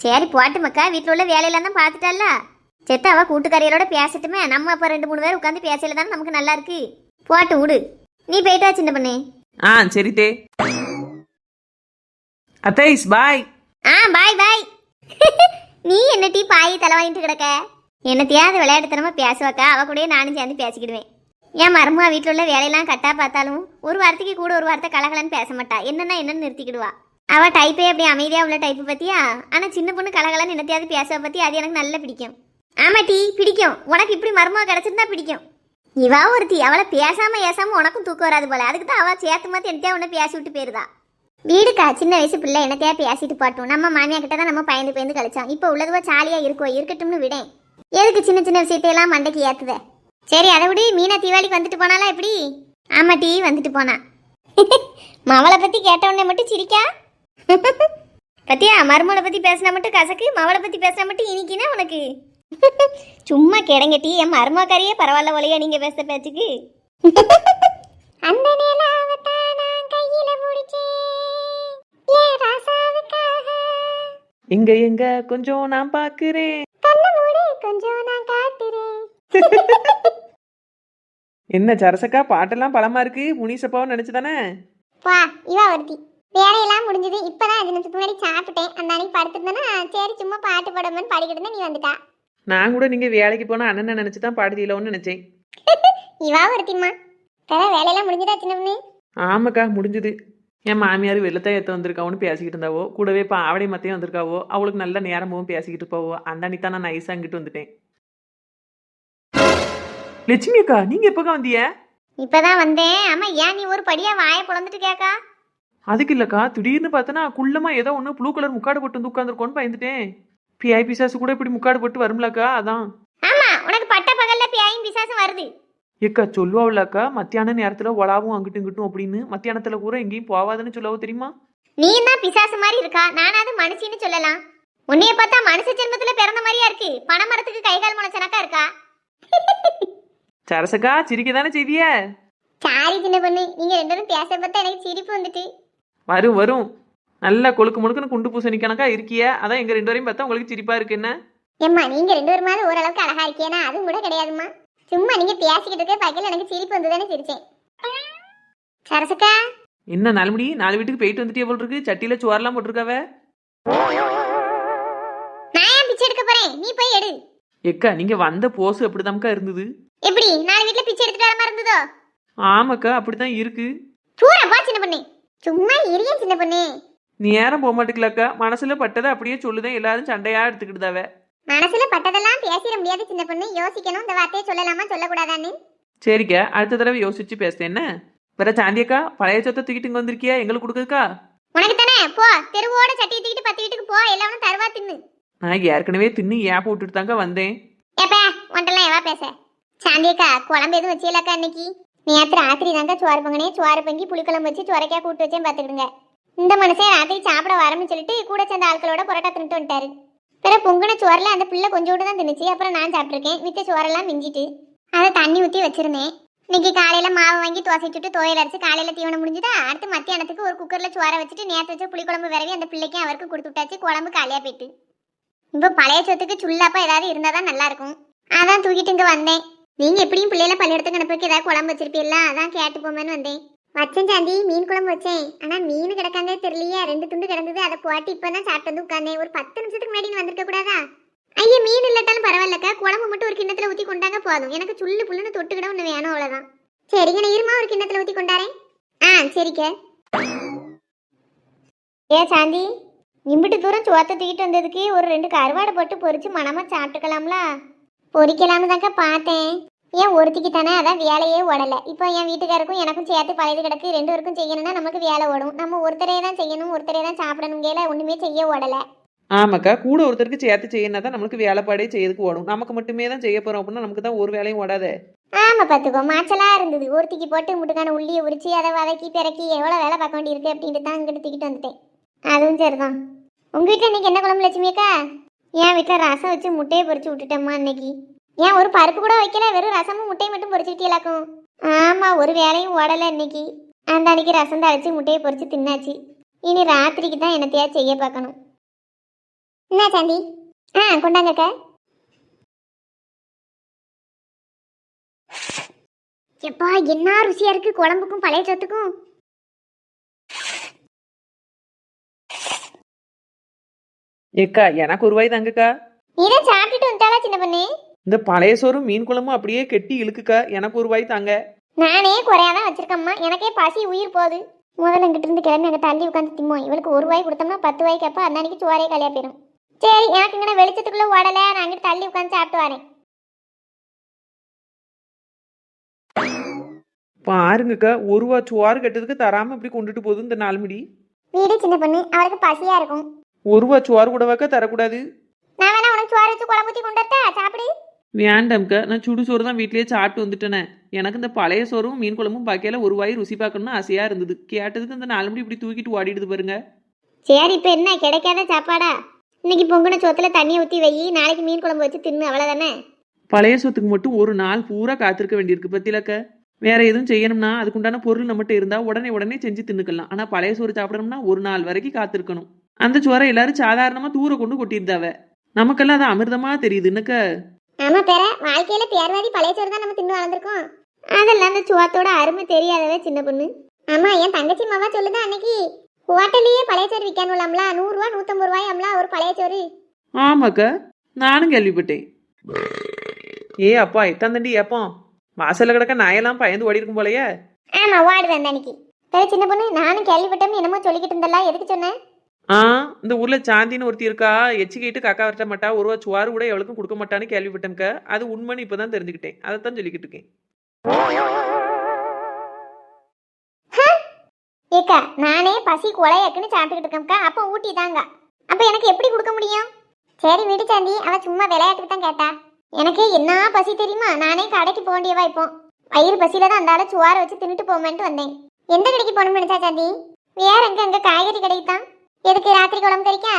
சரி போட்டு மக்கா, வீட்டில் உள்ள வேலையெல்லாம் தான் பார்த்துட்டால, செத்த அவள் கூட்டுக்காரியோட பேசட்டுமே. நம்ம அப்போ 2-3 பேர் உட்காந்து பேசல தானே நமக்கு நல்லா இருக்கு. போட்டு விடு, நீ போயிட்டு வா சின்ன பண்ணு. சரி தே. அத்தைஸ் பாய். பாய் பாய். நீ என்ன டீ பாய் தலை வாங்கிட்டு கிடக்க? என்னத்தையாவது விளையாட்டுத்தனமா பேசுவாக்கா, அவ கூடயே நானும் சேர்ந்து பேசிக்கிடுவேன். என் மருமக வீட்டில் உள்ள வேலையெல்லாம் கட்டா பார்த்தாலும் ஒரு வாரத்துக்கு கூட ஒரு வார்த்தை கலகலன்னு பேச மாட்டா. என்னன்னு நிறுத்திக்கிடுவா. அவள் டைப்பே அப்படி அமைதியாக உள்ள டைப்பு பற்றியா. ஆனால் சின்ன பொண்ணு கலகலன்னு என்னத்தையாவது பேசுவ பற்றி அது எனக்கு நல்லா பிடிக்கும். ஆமா டீ பிடிக்கும். உனக்கு இப்படி மருமக கிடச்சிருந்தா பிடிக்கும். இவா ஒருத்தி, அவளை பேசாம உனக்கும் தூக்கம் வராது போல, அதுக்கு தான் அவள் சேர்த்து மாற்றி என்னத்தையா ஒன்று பேசி விட்டு போயிருதா. வீடுக்கா சின்ன வயசு பிள்ளை என்னத்தையா பேசிட்டு பாட்டோம். நம்ம மாமியா கிட்ட தான் நம்ம பயந்து கழிச்சோம். இப்போ உள்ளதுவா ஜாலியாக இருக்கட்டும்னு விடேன். எதுக்கு சின்ன சின்ன விஷயத்தையெல்லாம் மண்டைக்கு ஏற்றுத? சரி அதை விட மீனா தீபாவளிக்கு வந்துட்டு போனாலா எப்படி? ஆமா டீ வந்துட்டு போனா. மவளை பற்றி கேட்டவுடனே மட்டும் சிரிக்கா. பத்தியா, மருமலை பற்றி பேசினா மட்டும் கசக்கு, மவளை பற்றி பேசினா மட்டும் இனிக்கினா உனக்கு. சும்மா கிடங்க டீ, என் மருமக்காரியே பரவாயில்ல ஒலையா நீங்கள் பேசுற பேச்சுக்கு. அந்த எங்க கொஞ்சம் நான் பாக்குறேன், கொஞ்சம் நான் காட்டுறேன். என்ன சரசக்கா பாட்டெல்லாம் பழமா இருக்கு, முனிசப்பாவும் நினைச்சுதானே? வா இவா ஒருத்தி, வேலையெல்லாம் முடிஞ்சது. இப்பதான் 5 நிமிஷத்துக்கு முன்னாடி சாப்பிட்டேன். அந்த அன்னைக்கு படுத்துருந்தேன்னா சரி சும்மா பாட்டு பாடணும்னு பாடிக்கிட்டு நீ வந்துட்டா. நான் கூட நீங்க வேலைக்கு போனா அண்ணனை நினைச்சுதான் பாடுதீங்களோன்னு நினைச்சேன். இவா ஒருத்திம்மா. வேலையெல்லாம் முடிஞ்சதா சின்ன பொண்ணு? ஆமாக்கா முடிஞ்சுது. என் மாமியார் வெள்ளத்தை ஏற்ற வந்திருக்காவோன்னு பேசிக்கிட்டு இருந்தாவோ, கூடவே இப்போ ஆவடை மத்தையும் வந்திருக்காவோ, அவளுக்கு நல்ல நேரமும் பேசிக்கிட்டு போவோ. அந்த அன்னைக்கு தான் நான் நைஸாக அங்கிட்டு வந்துட்டேன். லட்சுமி அக்கா நீங்க எப்பக்கா வந்தீங்க? இப்பதான் வந்தேன். ஆமா, ஏன் நீ ஒரு படியா வாயை பொழந்துட்டு கேக்கா? அதுக்கு இல்லக்கா, திடீர்னு பார்த்தனா குள்ளமா ஏதோ ஒன்று ப்ளூ கலர் முக்காடு போட்டு வந்து உட்காந்துருக்கோன்னு பயந்துட்டேன். பிஐபி சாசு கூட இப்படி முக்காடு போட்டு வரும்லக்கா, அதான். ஆமா, உனக்கு பட்ட பகல்ல பியாயும் பிசாசும் வருது. ஏக்கா சொல்லுவாவில்லக்கா, மத்தியான நேரத்துல ஒலாவும் அங்கிட்டும் இங்கிட்டும் அப்படின்னு. மத்தியானத்துல கூட எங்கேயும் போவாதுன்னு சொல்லவோ தெரியுமா? நீ தான் பிசாசு மாதிரி இருக்கா, நானாவது மனுஷின்னு சொல்லலாம். உன்னைய பார்த்தா மனுஷ ஜென்மத்துல பிறந்த மாதிரியா இருக்கு. பனைமரத்துக்கு கைகால் முளைச்சனக்கா இருக்கா. சரசக்கா சிரிக்க தானே செய்திய? சாரி சின்ன பொண்ணு, நீங்க ரெண்டு பேரும் பேச பார்த்தா எனக்கு சிரிப்பு வந்துட்டு. வரும் வரும். நல்லா கொழுக்கு முழுக்குன்னு குண்டு பூசணி கணக்கா இருக்கிய, அதான் எங்க ரெண்டு வரையும் பார்த்தா உங்களுக்கு சிரிப்பா இருக்கு என்ன? ஏம்மா, நீங்க ரெண்டு பேருமாவது ஓரளவுக்கு அழகா இருக்கேனா? அதுவும் கூட கிடையாதும்மா. சும்மா நீங்க பேசிக்கிட்டு இருக்க பக்கத்துல எனக்கு சிரிப்பு வந்துதானே சிரிச்சேன். சரசக்கா, என்ன நலமுடி 4 வீட்டுக்கு போயிட்டு வந்துட்டே போல் இருக்கு. சட்டியில சோறெல்லாம் போட்டிருக்காவ. நான் ஏன் பிச்சை எடுக்க போறேன்? நீ போய் எடு. ஏக்கா நீங்க வந்த போஸ் அப்படிதான்க்கா இருந்தது. எப்படி 4 வீட்டுல பிச்சை எடுத்துட்டு வர மாதிரி இருந்ததோ? ஆமாக்கா அப்படித்தான் இருக்கு. தூரப்பா சின்ன பொண்ணு, சும்மா இரிய சின்ன பொண்ணு. நேரம் போக மாட்டேங்கலக்கா, மனசுல பட்டதை அப்படியே சொல்லுதேன். எல்லாரும் சண்டையா எடுத்துக்கிட்டுதாவ. மனசுல பட்டதெல்லாம் பேசிட முடியாது சின்ன பொண்ணு. யோசிக்கணும், இந்த வார்த்தையை சொல்லலாமா சொல்லக்கூடாதான்னு. சரிக்கா, அடுத்த தடவை யோசிச்சு பேசுறேன் என்ன. வேற சாந்தியக்கா பழைய சொத்தை தூக்கிட்டு இங்க வந்திருக்கியா, எங்களுக்கு கொடுக்குதுக்கா? உனக்கு தானே, போ தெருவோட சட்டியை தூக்கிட்டு 10 வீட்டுக்கு போ, எல்லாரும் தருவா தின்னு. நான் ஏற்கனவே தின்னு ஏப்ப விட்டுட்டு தாங்க வந்தேன். ஏப்பா உன்ட்டெல்லாம் எவா பேச. சாந்தியக்கா, குழம்பு எதுவும் வச்சியலக்கா இன்னைக்கு? நேற்று ராத்திரி தாங்க சோறு பொங்கனே. சோறு பொங்கி புளிக்குழம்பு வச்சு சுரைக்காய் கூட்டு வச்சேன் பார்த்துக்கிடுங்க. இந்த மனுஷன் ராத்திரி சாப்பிட வரணும்னு சொல்லிட்டு கூட சேர்ந்த ஆட்களோட பரோட்டா தின்னுட்டு வந்துட்டாரு. பிறகு பொங்கின சோறில் அந்த பிள்ளை கொஞ்சோடு தான் தின்னுச்சு. அப்புறம் நான் சாப்பிட்ருக்கேன். மித்த சோறெல்லாம் மிஞ்சிட்டு அதை தண்ணி ஊற்றி வச்சிருந்தேன். இன்னைக்கு காலையில் மாவு வாங்கி தோசை சுட்டு துவையல் அரைச்சு காலையில் தீவனம் முடிஞ்சுதா. அடுத்து மத்தியானத்துக்கு ஒரு குக்கரில் சோறை வச்சுட்டு நேற்று வச்ச புளிக்குழம்பு விரவி அந்த பிள்ளைக்கும் அவருக்கு கொடுத்து விட்டாச்சு. குழம்பு காலியாக போயிட்டு. இப்போ பழைய சொத்துக்கு சுல்லாப்பா ஏதாவது இருந்தால் தான் நல்லா இருக்கும். அதான் தூக்கிட்டு இங்கே வந்தேன். நீங்கள் எப்படியும் பிள்ளையில பள்ளியிடத்துக்கு அனுப்புறதுக்கு ஏதாவது குழம்பு வச்சிருப்பீங்களா, அதான் கேட்டு போமேன்னு வந்தேன். வச்சேன் சாந்தி, மீன் குழம்பு வச்சேன். ஆனால் மீன் கிடக்காங்க தெரியலையே, 2 துண்டு கிடந்தது. அதை போட்டு இப்போ தான் சாப்பிட்டு வந்து உட்காந்தேன். ஒரு 10 நிமிஷத்துக்கு முன்னாடி நீ வந்திருக்க கூடாதா? ஐயா, மீன் இல்லாட்டாலும் பரவாயில்லக்கா, குழம்பு மட்டும் ஒரு கிண்ணத்தில் ஊற்றி கொண்டாங்க போதும். எனக்கு சுள்ளு புல்லுன்னு தொட்டுக்கிட ஒன்று வேணும், அவ்வளோதான். சரிங்க, நான் இருமா ஒரு கிண்ணத்தில் ஊற்றி கொண்டாரேன். சரிக்க. ஏ சாந்தி, இம்பிட்டு தூரம் சோத்தை தூக்கிட்டு வந்ததுக்கு ஒரு 2 கருவாடை போட்டு பொரிச்சு மனமா சாப்பிட்டுக்கலாம்ல. பொரிக்கலாம்னு தாக்கா பார்த்தேன். ஏன் ஒருத்திக்கு தானே, அதான் வேலையே ஓடலை. இப்போ என் வீட்டுக்காருக்கும் எனக்கும் சேர்த்து பழையது கிடக்கு. 2 பேருக்கும் செய்யணும்னா நமக்கு வேலை ஓடும். நம்ம ஒருத்தரே தான் செய்யணும், ஒருத்தரே தான் சாப்பிடணுங்கல, ஒன்றுமே செய்ய ஓடலை. ஆமாக்கா, கூட ஒருத்தருக்கு சேர்த்து செய்யணும் தான் நம்மளுக்கு வேலைப்பாடே செய்யறதுக்கு ஓடும். நமக்கு மட்டுமே தான் செய்ய போறோம் அப்படின்னா நமக்கு தான் ஒரு வேலையும் ஓடாதே. ஆமா பார்த்துக்கோ, மாச்சலா இருந்தது. ஒருத்திக்கு போட்டு முட்டுக்கான உள்ளியை உரிச்சு அதை வதக்கி பிறக்கி எவ்வளோ வேலை பார்க்க வேண்டியிருக்கு அப்படின்ட்டு தான் இங்கிட்டு தூக்கிட்டு வந்துட்டேன். அதுவும் சரிதான். உங்கள் வீட்டில் இன்னைக்கு என்ன குழம்பு லட்சுமி அக்கா? என் வீட்டில் ரசம் வச்சு முட்டையை பொரிச்சு விட்டுட்டேம்மா இன்னைக்கு. ஏன் ஒரு பருப்பு கூட வைக்கல, வெறும் ரசமும் முட்டையை மட்டும் பொரிச்சுக்கிட்டீங்களாக்கும்? ஆமாம், ஒரு வேலையும் ஓடலை இன்னைக்கு. அந்த அன்னைக்கு ரசம் தழைச்சி முட்டையை பொரிச்சு தின்னாச்சு. இனி ராத்திரிக்கு தான் என்னத்தையா செய்ய பார்க்கணும். என்ன சாந்தி? கொண்டாங்கக்கா. எப்பா என்ன ருசியா இருக்கு குழம்புக்கும் பழைய சொத்துக்கும். ஏக்கா எனக்கு ஒரு வாய் தாங்கக்கா. நீதான் சாப்பிட்டுட்டு வந்துட்டாளா சின்ன பண்ணு? இந்த பழைய சோறும் மீன் குழம்பும் அப்படியே கெட்டி இழுக்குக்கா. எனக்கு ஒரு வாய் தாங்க. நானே குறையாதான் வச்சிருக்கம்மா, எனக்கே பசி உயிர் போகுது. முதல்ல இங்கிட்ட இருந்து கிளம்பி அங்கே தள்ளி உட்காந்து திம்மோம். இவளுக்கு ஒரு வாய் கொடுத்தோம்னா 10 வாய் கேப்பா. அந்த அன்னைக்கு சோறே காலியா போயிடும். சரி, எனக்கு இங்கே வெளிச்சத்துக்குள்ள ஓடலை, நான் அங்கிட்டு தள்ளி உட்காந்து சாப்பிட்டு வரேன். பாருங்கக்கா, ஒரு வா சோறு கட்டதுக்கு தராம இப்படி கொண்டுட்டு போகுது இந்த 4 மணி. வீடு சின்ன பொண்ணு, அவளுக்கு பசியா இருக்கும். ஒரு வா சோறு கூடவாக்கா தரக்கூடாது. நான் வேணா உனக்கு சோறு வச்சு குழம்பு ஊற்றி கொண்டு வரட்டா, சாப்பிடு. வேண்டாம்க்கா, நான் சுடு சோறு தான் வீட்லயே சாப்பிட்டு வந்துட்டேனே. எனக்கு இந்த பழைய சோறும் மீன் குழம்பும் பாக்கையில ஒரு வாய் ருசி பார்க்கணும்னு ஆசையா இருந்தது. கேட்டதுக்கு இந்த 4 மணி இப்படி தூக்கிட்டு ஓடிடுது பாருங்க. சரி, இப்போ என்ன கிடைக்காத சாப்பாடா? இன்னைக்கு பொங்குன சோத்துல தண்ணியை ஊற்றி வை, நாளைக்கு மீன் குழம்பு வச்சு தின்னு, அவ்வளோதானே. பழைய சொத்துக்கு மட்டும் ஒரு நாள் பூரா காத்திருக்க வேண்டியிருக்கு பத்திலக்கா. வேற எதுவும் செய்யணும்னா அதுக்குண்டான பொருள் நம்மகிட்ட இருந்தா உடனே உடனே செஞ்சு தின்னுக்கலாம். ஆனா பழைய சோறு சாப்பிடணும்னா ஒரு நாள் வரைக்கும் காத்திருக்கணும். அந்த சோறை எல்லாரும் சாதாரணமா தூர கொண்டு கொட்டியிருந்தாவ. நமக்கெல்லாம் அது அமிர்தமா தெரியுது என்னக்க. ஆமா பேர, வாழ்க்கையில பேர்வாதி பழைய சோறு தான் நம்ம தின்னு வளர்ந்துருக்கோம். அதெல்லாம் அந்த சோத்தோட அருமை தெரியாதவே சின்ன பொண்ணு. ஆமா, என் தங்கச்சி மாவா சொல்லுதான் அன்னைக்கு ஹோட்டல்லையே பழைய சோறு விற்கானுலாம்ல. 100 ரூபா 150 ரூபாயாம்ல ஒரு பழைய சோறு. ஆமாக்கா, நானும் கேள்விப்பட்டேன். ஏ அப்பா, எத்தாந்தண்டி ஏப்போம் வாசல்ல கிடக்க நாயெல்லாம் பயந்து ஓடி இருக்கும் போலயே. ஆமா, ஓடுது அந்த அன்னைக்கு. சரி சின்ன பொண்ணு, நானும் கேள்விப்பட்டேன்னு என்னமோ சொல்லிக்கிட்டு இருந்தல, எதுக்கு சொன்னேன்? ஆ, இந்த ஊர்ல சாந்தின்னு ஒருத்தி இருக்கா, எச்சிக்கிட்டு காக்கா வரட்ட மாட்டா, ஒரு ரூபா சுவாறு கூட எவளுக்கும் கொடுக்க மாட்டான்னு கேள்விப்பட்டேன்க்கா. அது உண்மைன்னு இப்பதான் தெரிஞ்சுக்கிட்டேன். அதைத்தான் சொல்லிக்கிட்டு இருக்கேன். ஏக்கா நானே பசி கொலையக்குன்னு சாப்பிட்டுக்கிட்டு இருக்கேன்க்கா, அப்போ ஊட்டி தாங்க. அப்போ எனக்கு எப்படி கொடுக்க முடியும்? சரி விடு சாந்தி, அவ சும்மா விளையாட்டுக்கு தான் கேட்டா. எனக்கு என்ன பசி தெரியுமா? நானே கடைக்கு போக வேண்டியவா இப்போ. வயிறு பசியில தான் அந்த ஆளை சுவாரை வச்சு தின்னுட்டு போமேன்ட்டு வந்தேன். எந்த கடைக்கு போகணும்னு நினைச்சா சாந்தி? வேற எங்க காய்கறி கடைக்கு தான். எதுக்கு ராத்திரி குழம்பு கறிக்கா?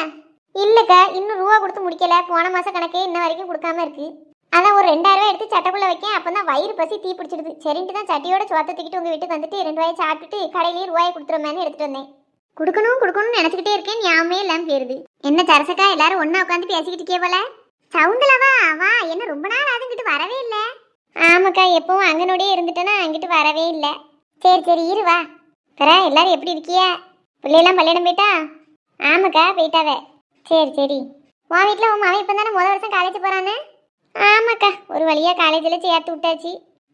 இல்லக்கா, இன்னும் ரூபா கொடுத்து முடிக்கல. போன மாசம் கணக்கு இன்ன வரைக்கும் கொடுக்காம இருக்கு. அதான் ஒரு 2000 ரூபாய் எடுத்து சட்டைக்குள்ள வைக்கேன். அப்பதான் வயிறு பசி தீ பிடிச்சிடுது. சரின்ட்டு தான் சட்டியோட சோத்த தூக்கிட்டு உங்க வீட்டுக்கு வந்துட்டு 2 ரூபாய் சாப்பிட்டுட்டு கடையிலேயே ரூபாய் கொடுத்துருமேன்னு எடுத்துட்டு வந்தேன். கொடுக்கணும்னு நினைச்சுக்கிட்டே இருக்கேன், ஞாபகமே இல்லாம போயிருது. என்ன சரசக்கா எல்லாரும் ஒண்ணா உட்காந்து பேசிக்கிட்டு இருக்கே போல. சவுந்தலவா வா, என்ன ரொம்ப நாள் அதுங்கிட்டு வரவே இல்லை. ஆமாக்கா, எப்பவும் அங்கனோடயே இருந்துட்டேன்னா அங்கிட்டு வரவே இல்லை. சரி இரு வா. எல்லாரும் எப்படி இருக்கிய? பிள்ளையெல்லாம் பள்ளியிடம் போயிட்டா? ஆமாக்கா போயிட்டாவே. சரி உன் வீட்டில் உன் அவன் இப்போ தானே முதல் வருஷம் காலேஜ் போகிறானே? ஆமாக்கா, ஒரு வழியாக காலேஜில் சேர்த்து விட்டாச்சு.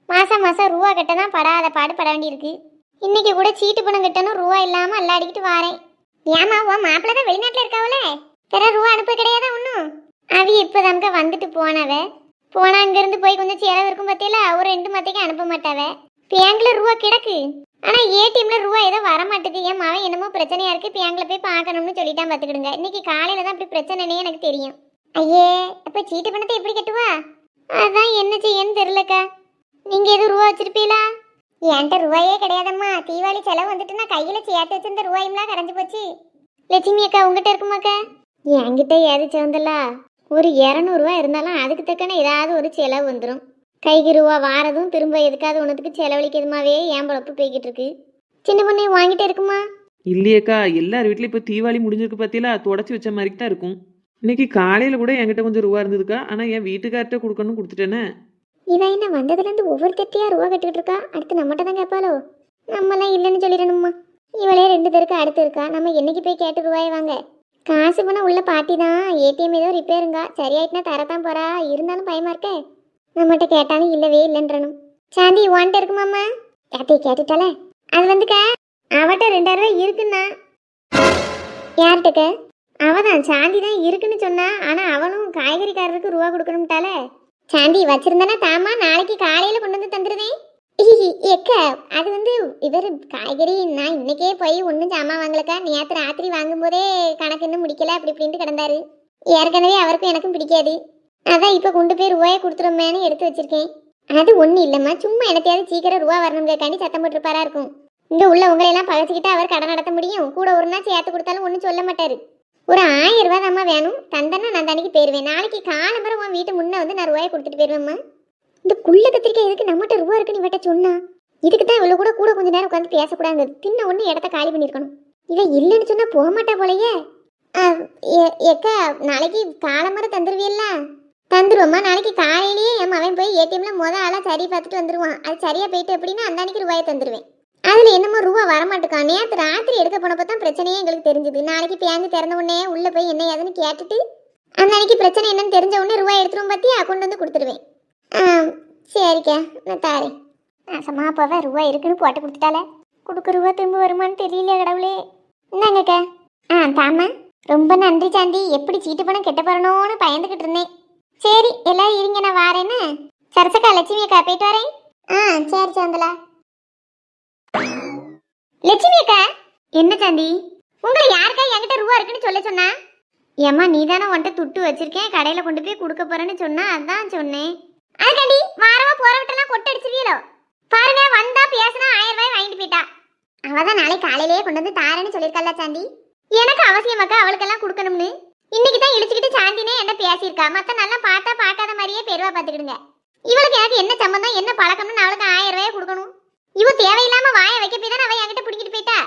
மாதம் ரூபா கட்ட தான் படாத பட வேண்டியிருக்கு. இன்னைக்கு கூட சீட்டு பணம் கட்டணும், ரூபா இல்லாமல் அல்லாடிக்கிட்டு வாரேன். ஏமா உன் மாப்பிள்ள தான் வெளிநாட்டில் இருக்காவல, ரூபா அனுப்ப கிடையாதா ஒன்றும்? அவ இப்போ தான்க்கா வந்துட்டு போனா அங்கேருந்து போய் கொஞ்சம் செலவு இருக்கும் பற்றியில ஒரு 2 மாதத்துக்கு அனுப்ப மாட்டாவே. பேங்க்ல ரூபா கிடக்கு, ஆனால் ஏடிஎம்ல ரூபா ஏதோ வர மாட்டேது. என் மாவன் என்னமோ பிரச்சனையா இருக்கு, பேங்க்ல போய் பார்க்கணும்னு சொல்லிட்டான். பார்த்துக்கிடுங்க, இன்னைக்கு காலையில தான் அப்படி பிரச்சனைனே எனக்கு தெரியும். ஐயே, அப்ப சீட்டு பணத்தை எப்படி கட்டுவா? அதான் என்ன செய்யன்னு தெரியலக்கா. நீங்க எதுவும் ரூபா வச்சிருப்பீங்களா? என்கிட்ட ரூபாயே கிடையாதம்மா. தீபாவளி செலவு வந்துட்டுனா கையில சேர்த்து வச்சிருந்த ரூபாயும்லாம் கரைஞ்சு போச்சு. லட்சுமி அக்கா உங்ககிட்ட இருக்குமாக்கா? என்கிட்ட ஏது சேர்ந்தலா ஒரு 200 ரூபா இருந்தாலும் அதுக்கு தக்கன ஏதாவது ஒரு செலவு வந்துடும். கைக்கு ரூபா வாரதும் திரும்ப எதுக்காவது ஒன்றதுக்கு செலவழிக்கிறதுமாவே ஏன் பொழப்பு போய்கிட்டு இருக்கு. சின்ன பொண்ணு வாங்கிட்டே இருக்குமா? இல்லையேக்கா, எல்லார் வீட்லயும் இப்போ தீபாவளி முடிஞ்சிருக்கு பார்த்தீங்களா, தொடச்சி வச்ச மாதிரி தான் இருக்கும். இன்னைக்கு காலையில் கூட என்கிட்ட கொஞ்சம் ரூபா இருந்ததுக்கா, ஆனால் என் வீட்டுக்கார்ட்ட கொடுக்கணும்னு கொடுத்துட்டேனே. இவன் என்ன வந்ததுலேருந்து ஒவ்வொரு தட்டியா ரூபா கட்டிக்கிட்டு இருக்கா. அடுத்து நம்மகிட்ட தான் கேட்பாளோ? நம்மலாம் இல்லைன்னு சொல்லிடணுமா? இவளே 2 பேருக்கு அடுத்து இருக்கா. நம்ம என்னைக்கு போய் கேட்டு ரூபாய் வாங்க? காசு பணம் உள்ள பாட்டி தான். ஏடிஎம் ஏதோ ரிப்பேருங்க, சரியாயிட்டுனா தரத்தான் போறா. இருந்தாலும் பயமா இருக்கே. நம்மகிட்ட கேட்டாலும் இல்லவே இல்லைன்றணும். சாந்தி வான்ட்டு இருக்குமாம்மா? யார்த்தையும் கேட்டுட்டால? அது வந்துக்க அவட்ட 2000 ரூபாய் இருக்குன்னா. யார்கிட்டக்க? அவதான் சாந்தி தான் இருக்குன்னு சொன்னா. ஆனா அவனும் காய்கறிக்காரருக்கு ரூபா கொடுக்கணும்ட்டால. சாந்தி வச்சிருந்தானா தாமா, நாளைக்கு காலையில கொண்டு வந்து தந்துருவேன். எக்க அது இவர் காய்கறி நான் இன்னைக்கே போய் ஒன்றும் சாமான் வாங்கலக்கா. நேற்று ராத்திரி வாங்கும்போதே கணக்கு இன்னும் முடிக்கல, அப்படி இப்படின்ட்டு கிடந்தாரு. ஏற்கனவே அவருக்கும் எனக்கும் பிடிக்காது. அதான் இப்போ கொண்டு போய் ரூபாயை கொடுத்துருமேன்னு எடுத்து வச்சிருக்கேன். அது ஒன்றும் இல்லைம்மா, சும்மா எனத்தையாவது சீக்கிரம் ரூபா வரணுங்கிறக்காண்டி சத்தம் போட்டுருப்பாரா இருக்கும். இங்கே உள்ள உங்களையெல்லாம் பகச்சிக்கிட்டு அவர் கடை நடத்த முடியும். கூட ஒரு நாள் சேர்த்து கொடுத்தாலும் ஒன்றும் சொல்ல மாட்டாரு. ஒரு 1000 ரூபா தாம்மா வேணும், தந்தன்னா நான் தனிக்கு போயிடுவேன். நாளைக்கு காலம்பரம் உன் வீட்டு முன்னே நான் ரூபாயை கொடுத்துட்டு போயிடுவேம்மா. இந்த குள்ள கத்திரிக்காய் எதுக்கு நம்மகிட்ட ரூபா இருக்குன்னு இவட்ட சொன்னா? இதுக்கு தான் இவ்வளோ கூட கொஞ்ச நேரம் உட்காந்து பேசக்கூடாது. தின்ன ஒன்று இடத்த காலி பண்ணியிருக்கணும். இவன் இல்லைன்னு சொன்னா போக மாட்டா போலையே. எக்கா நாளைக்கு காலம்பரம் தந்துருவியல்ல? தந்துருவோம்மா. நாளைக்கு காலையிலேயே என் அவன் போய் ஏடிஎம்ல ஆளாக சரி பார்த்துட்டு வந்துடுவான். அது சரியா போயிட்டு அப்படின்னா அந்த அன்னைக்கு ரூபாயை தந்துடுவேன். அதில் என்னமோ ரூபா வரமாட்டுக்கான். நேற்று ராத்திரி எடுக்க போனப்போ தான் பிரச்சனையே எங்களுக்கு தெரிஞ்சுது. நாளைக்கு பேங்கு திறந்த உடனே உள்ளே போய் என்ன ஏதுன்னு கேட்டுட்டு அந்த அன்னைக்கு பிரச்சனை என்னன்னு தெரிஞ்ச உடனே ரூபாய் எடுத்துருவோம். பார்த்தியா, கொண்டு வந்து கொடுத்துருவேன். சரிக்கா, நான் தாரேன். நாசமா அப்பாவே ரூபாய் இருக்குன்னு போட்டு கொடுத்துட்டால. கொடுக்க ரூபா திரும்ப வருமானு தெரியல கடவுளே. இந்தாங்கக்கா. தாமா, ரொம்ப நன்றி சாந்தி. எப்படி சீட்டு பணம் கெட்ட போறணும்னு பயந்துக்கிட்டு இருந்தேன். சரி எல்லாரும் இருங்க, நான் வாரேன்னு. சரசக்கா, லட்சுமி அக்கா போயிட்டு வரேன். சரி சாந்தலா. லட்சுமி அக்கா. என்ன சாந்தி? உங்களை யாருக்கா என்கிட்ட ரூபா இருக்குன்னு சொல்ல சொன்னா? ஏம்மா நீ தானே உன்ட்ட துட்டு வச்சிருக்கேன், கடையில் கொண்டு போய் கொடுக்க போறேன்னு சொன்னா, அதான் சொன்னேன். அதுக்காண்டி வாரவா போறவட்டெல்லாம் கொட்டை அடிச்சிருவீங்களோ? பாருங்க, வந்தா பேசினா 1000 ரூபாய் வாங்கிட்டு போயிட்டா. அவதான் நாளை காலையிலேயே கொண்டு வந்து தாரேன்னு சொல்லியிருக்கா சாந்தி. எனக்கு அவசியமாக்கா அவளுக்கெல்லாம் கொடுக்கணும்னு. இன்னைக்கு தான் இழுச்சுக்கிட்டு சாந்தினே என்ன பேசியிருக்கா. மத்த நல்லா பார்த்தா பார்க்காத மாதிரியே பெருவா பார்த்துக்கிடுங்க. இவளுக்கு எனக்கு என்ன சம்பந்தம், என்ன பழக்கம்னு அவளுக்கு 1000 ரூபாய் கொடுக்கணும். இவ தேவையில்லாம வாயை வைக்க போய் தானே அவ என்கிட்ட பிடிக்கிட்டு போயிட்டா.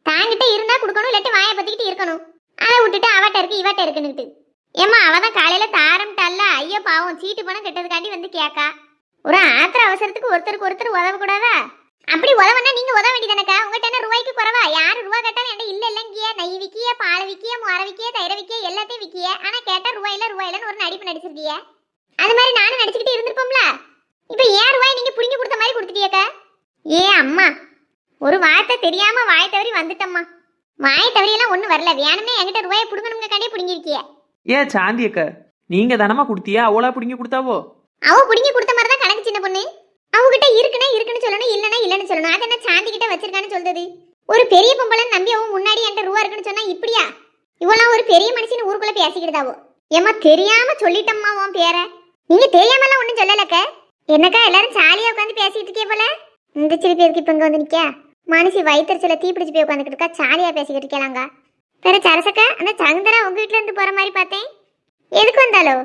தாங்கிட்ட இருந்தா கொடுக்கணும், இல்லாட்டி வாயை பத்திக்கிட்டு இருக்கணும். அதை விட்டுட்டு அவட்ட இருக்கு இவட்ட இருக்குன்னுட்டு. ஏமா அவதான் காலையில தாரம்ட்டால. ஐயோ பாவம், சீட்டு பணம் கெட்டதுக்காண்டி வந்து கேக்கா. ஒரு ஆத்திர அவசரத்துக்கு ஒருத்தருக்கு ஒருத்தர் உதவ கூடாதா? அப்படி உதவனா நீங்க உதவ வேண்டியதானக்கா. உங்ககிட்ட என்ன ரூபாய்க்கு குறவா? யாரு ரூபா கேட்டாலும் என்கிட்ட இல்ல இல்லங்கிய. நெய் விக்கிய, பால் விக்கிய, முறை விக்கிய, தயிர விக்கிய, எல்லாத்தையும் விக்கிய. ஆனா கேட்டா ரூபாயிலன்னு ஒரு நடிப்பு நடிச்சிருக்கிய. அது மாதிரி நானும் நடிச்சுக்கிட்டு இருந்திருப்போம்ல. இப்ப ஏன் ரூபாய் நீங்க புடிங்கி கொடுத்த மாதிரி கொடுத்துட்டியக்கா? ஏ அம்மா, ஒரு வார்த்தை தெரியாம வாய் தவறி வந்துட்டம்மா. வாய் தவறியெல்லாம் ஒன்றும் வரல. வேணுமே என்கிட்ட ரூபாயை பிடுங்கணுங்க கண்டியே பிடுங்கிருக்கிய. ஏன் சாந்தி அக்கா நீங்க தானமா கொடுத்தியா அவளா பிடிங்கி கொடுத்தாவோ? அவ பிடுங்கி கொடுத்த மாதிரி தான் கணக்கு சின்ன பொண்ணு. அவகிட்ட இருக்குன்னு சொல்லணும், இல்லைன்னு சொல்லணும். அது என்ன சாந்தி கிட்ட வச்சிருக்கான்னு சொல்றது? ஒரு பெரிய பொம்பளை நம்பி அவன் முன்னாடி என்கிட்ட ரூபா இருக்குன்னு சொன்னா இப்படியா? இவெல்லாம் ஒரு பெரிய மனுஷன் ஊருக்குள்ள பேசிக்கிட்டாவோ. ஏமா தெரியாம சொல்லிட்டம்மா உன் பேர. நீங்க தெரியாமலாம் ஒன்றும் சொல்லலக்க. என்னக்கா எல்லாரும் ஜாலியா உட்காந்து பேசிட்டு இருக்கே போல. இந்த சிரிப்பு எதுக்கு இப்ப இங்க வந்து நிக்க? மனுஷி வயிற்றுல தீ பிடிச்சு போய் உட்காந்துக்கிட்டு இருக்கா. ஜாலியா பேசிக்கிட்டு இருக்கலாங்க. வேற சரசக்கா அந்த சங்கரா உங்க வீட்டுல இருந்து போற மாதிரி பார்த்தேன். எதுக்கு வந்தாலோ?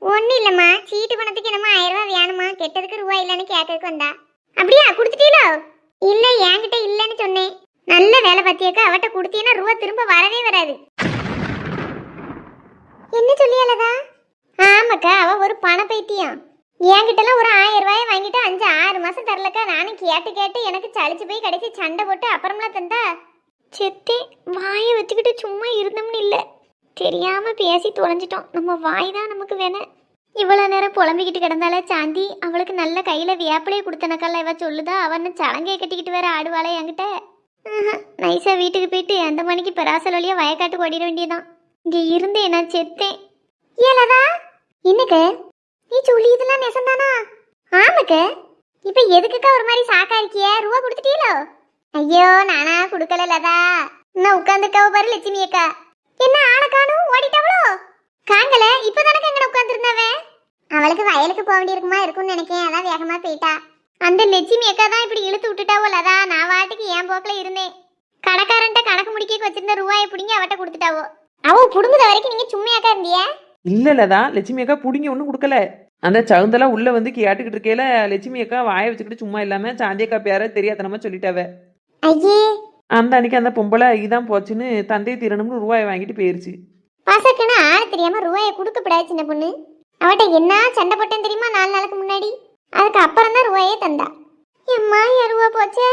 ஒன்றும் இல்லைம்மா, சீட்டு பணத்துக்கு என்னம்மா 1000 ரூபா வேணுமா, கெட்டதுக்கு ரூபா இல்லைன்னு கேட்கறதுக்கு வந்தா. அப்படியா கொடுத்துட்டீங்களோ? இல்லை என்கிட்ட இல்லைன்னு சொன்னேன். நல்ல வேலை பார்த்தியாக்கா, அவட்ட கொடுத்தீங்கன்னா ரூபா திரும்ப வரவே வராது. என்ன சொல்லியாலதா? ஆமாக்கா, அவ ஒரு பண பைத்தியம். என்கிட்டலாம் ஒரு 1000 ரூபாயை வாங்கிட்டு 5-6 மாசம் தரலக்கா. நானும் கேட்டு எனக்கு சளிச்சு போய் கடைசி சண்டை போட்டு அப்புறம்லாம் தந்தா. செத்தே வாயை வச்சுக்கிட்டு சும்மா இருந்தோம்னு இல்லை, தெரியாம பேசி தொலைஞ்சிட்டோம். நம்ம வாய் தான் நமக்கு வேணும். இவ்வளோ நேரம் புலம்பிக்கிட்டு கிடந்தால சாந்தி, அவளுக்கு நல்ல கையில வேப்பிலையை கொடுத்தனக்கல்ல இவ சொல்லுதா. அவன்னு சலங்கையை கட்டிக்கிட்டு வேற ஆடுவாளே என்கிட்ட. நைஸா வீட்டுக்கு போயிட்டு அந்த மணிக்கு பெராசல் வழியா வயக்காட்டுக்கு ஓடிட வேண்டியதான். இங்க இருந்தேன் நான் செத்தேன். ஏலதா என்னக்கு நீ சொல்லி இதெல்லாம் நெசந்தானா? ஆமாக்க. இப்ப எதுக்குக்கா ஒரு மாதிரி சாக்கா இருக்கிய? ரூபா கொடுத்துட்டீங்களோ? ஐயோ நானா கொடுக்கலதா. இன்னும் உட்காந்துருக்காவ பாரு லட்சுமி அக்கா. என்ன ஆளை காணும், ஓடிட்டாவளோ? காங்கல இப்பதானே எங்கட உட்காந்துருந்தாவ. அவளுக்கு வயலுக்கு போக வேண்டியிருக்குமா இருக்கும்னு நினைக்கேன், அதான் வேகமா போயிட்டா. அந்த லட்சுமி அக்கா தான் இப்படி இழுத்து விட்டுட்டாவோலதா. நான் வாட்டுக்கு என் போக்கில் இருந்தேன். கடைக்காரன்ட்ட கணக்கு முடிக்க வச்சிருந்த ரூபாயை பிடிங்கி அவட்ட கொடுத்துட்டாவோ. அவ புடுங்குத வரைக்கும் நீங்க சும்மையாக்கா இருந்தியா? இல்லலதா லட்சுமி அக்கா பிடிங்கி ஒன்றும் கொடுக்கல. அந்த சகுந்தெல்லாம் உள்ள வந்து கேட்டுக்கிட்டு இருக்கையில லட்சுமி அக்கா வாயை வச்சுக்கிட்டு சும்மா இல்லாம சாந்தி அக்கா பேர தெரியாதனமா சொல்லிட்டாவ. ஐயே அந்த அன்னைக்கு அந்த பொம்பளை இதான் போச்சுன்னு தந்தை தீரணும்னு ரூபாயை வாங்கிட்டு போயிருச்சு. பாசக்குன்னு ஆள தெரியாம ரூபாயை கொடுக்கப்படாது சின்ன பொண்ணு. அவட்ட என்ன சண்டை போட்டேன்னு தெரியுமா 4 நாளுக்கு முன்னாடி? அதுக்கு அப்புறம் தான் ரூபாயே தந்தா. எம்மா ரூபா போச்சே,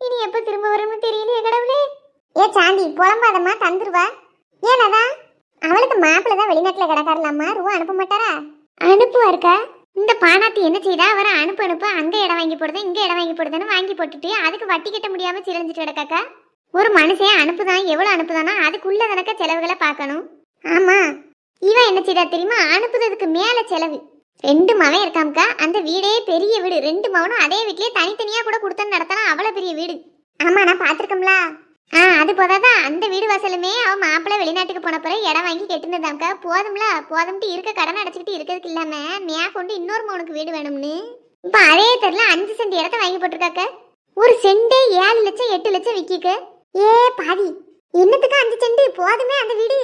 இனி எப்ப திரும்ப வரும்னு தெரியலையே கடவுளே. ஏ சாந்தி புலம்பாதம்மா, தந்துருவா. ஏனதா அவளுக்கு மாப்பிள்ள தான் வெளிநாட்டுல கிடக்காரலாமா, ரூபா அனுப்ப மாட்டாரா? அனுப்புவாருக்கா. இந்த பானாத்தி என்ன செய்தா, அவரை அனுப்பு அங்க இடம் வாங்கி போடுது இங்க இடம் வாங்கி போடுதுன்னு வாங்கி போட்டுட்டு அதுக்கு வட்டி கட்ட முடியாம சிரஞ்சிட்டு கிடக்காக்கா. ஒரு மனுஷன் அனுப்புதான் எவ்வளவு அனுப்புதானா அதுக்குள்ள தனக்க செலவுகளை பார்க்கணும். ஆமா இவன் என்ன செய்தா தெரியுமா, அனுப்புறதுக்கு மேல செலவு. 2 மவன் இருக்காம்க்கா. அந்த வீடே பெரிய வீடு. 2 மவனும் அதே வீட்லயே தனித்தனியா கூட கொடுத்தன்னு நடத்தலாம். அவ்வளவு பெரிய வீடு. ஆமா நான் பாத்திருக்கோம்ல. அது போதாதான் அந்த வீடு வாசலுமே அவன் மாப்பிள்ளை வெளிநாட்டுக்கு போன பிறகு இடம் வாங்கி கெட்டுனதாம்க்கா. போதும்ட்டு இருக்க கடன் அடைச்சிக்கிட்டு இருக்கிறதுக்கு இல்லாம மேற்கொண்டு இன்னொரு மவனுக்கு வீடு வேணும்னு இப்ப அதே தெருல 5 சென்ட் இடத்த வாங்கி போட்டிருக்காக்க. ஒரு சென்டே 7 லட்சம் 8 லட்சம் விக்கிக்க. ஏ பாதி என்னத்துக்கு 5 சென்ட் போதுமே அந்த வீடு.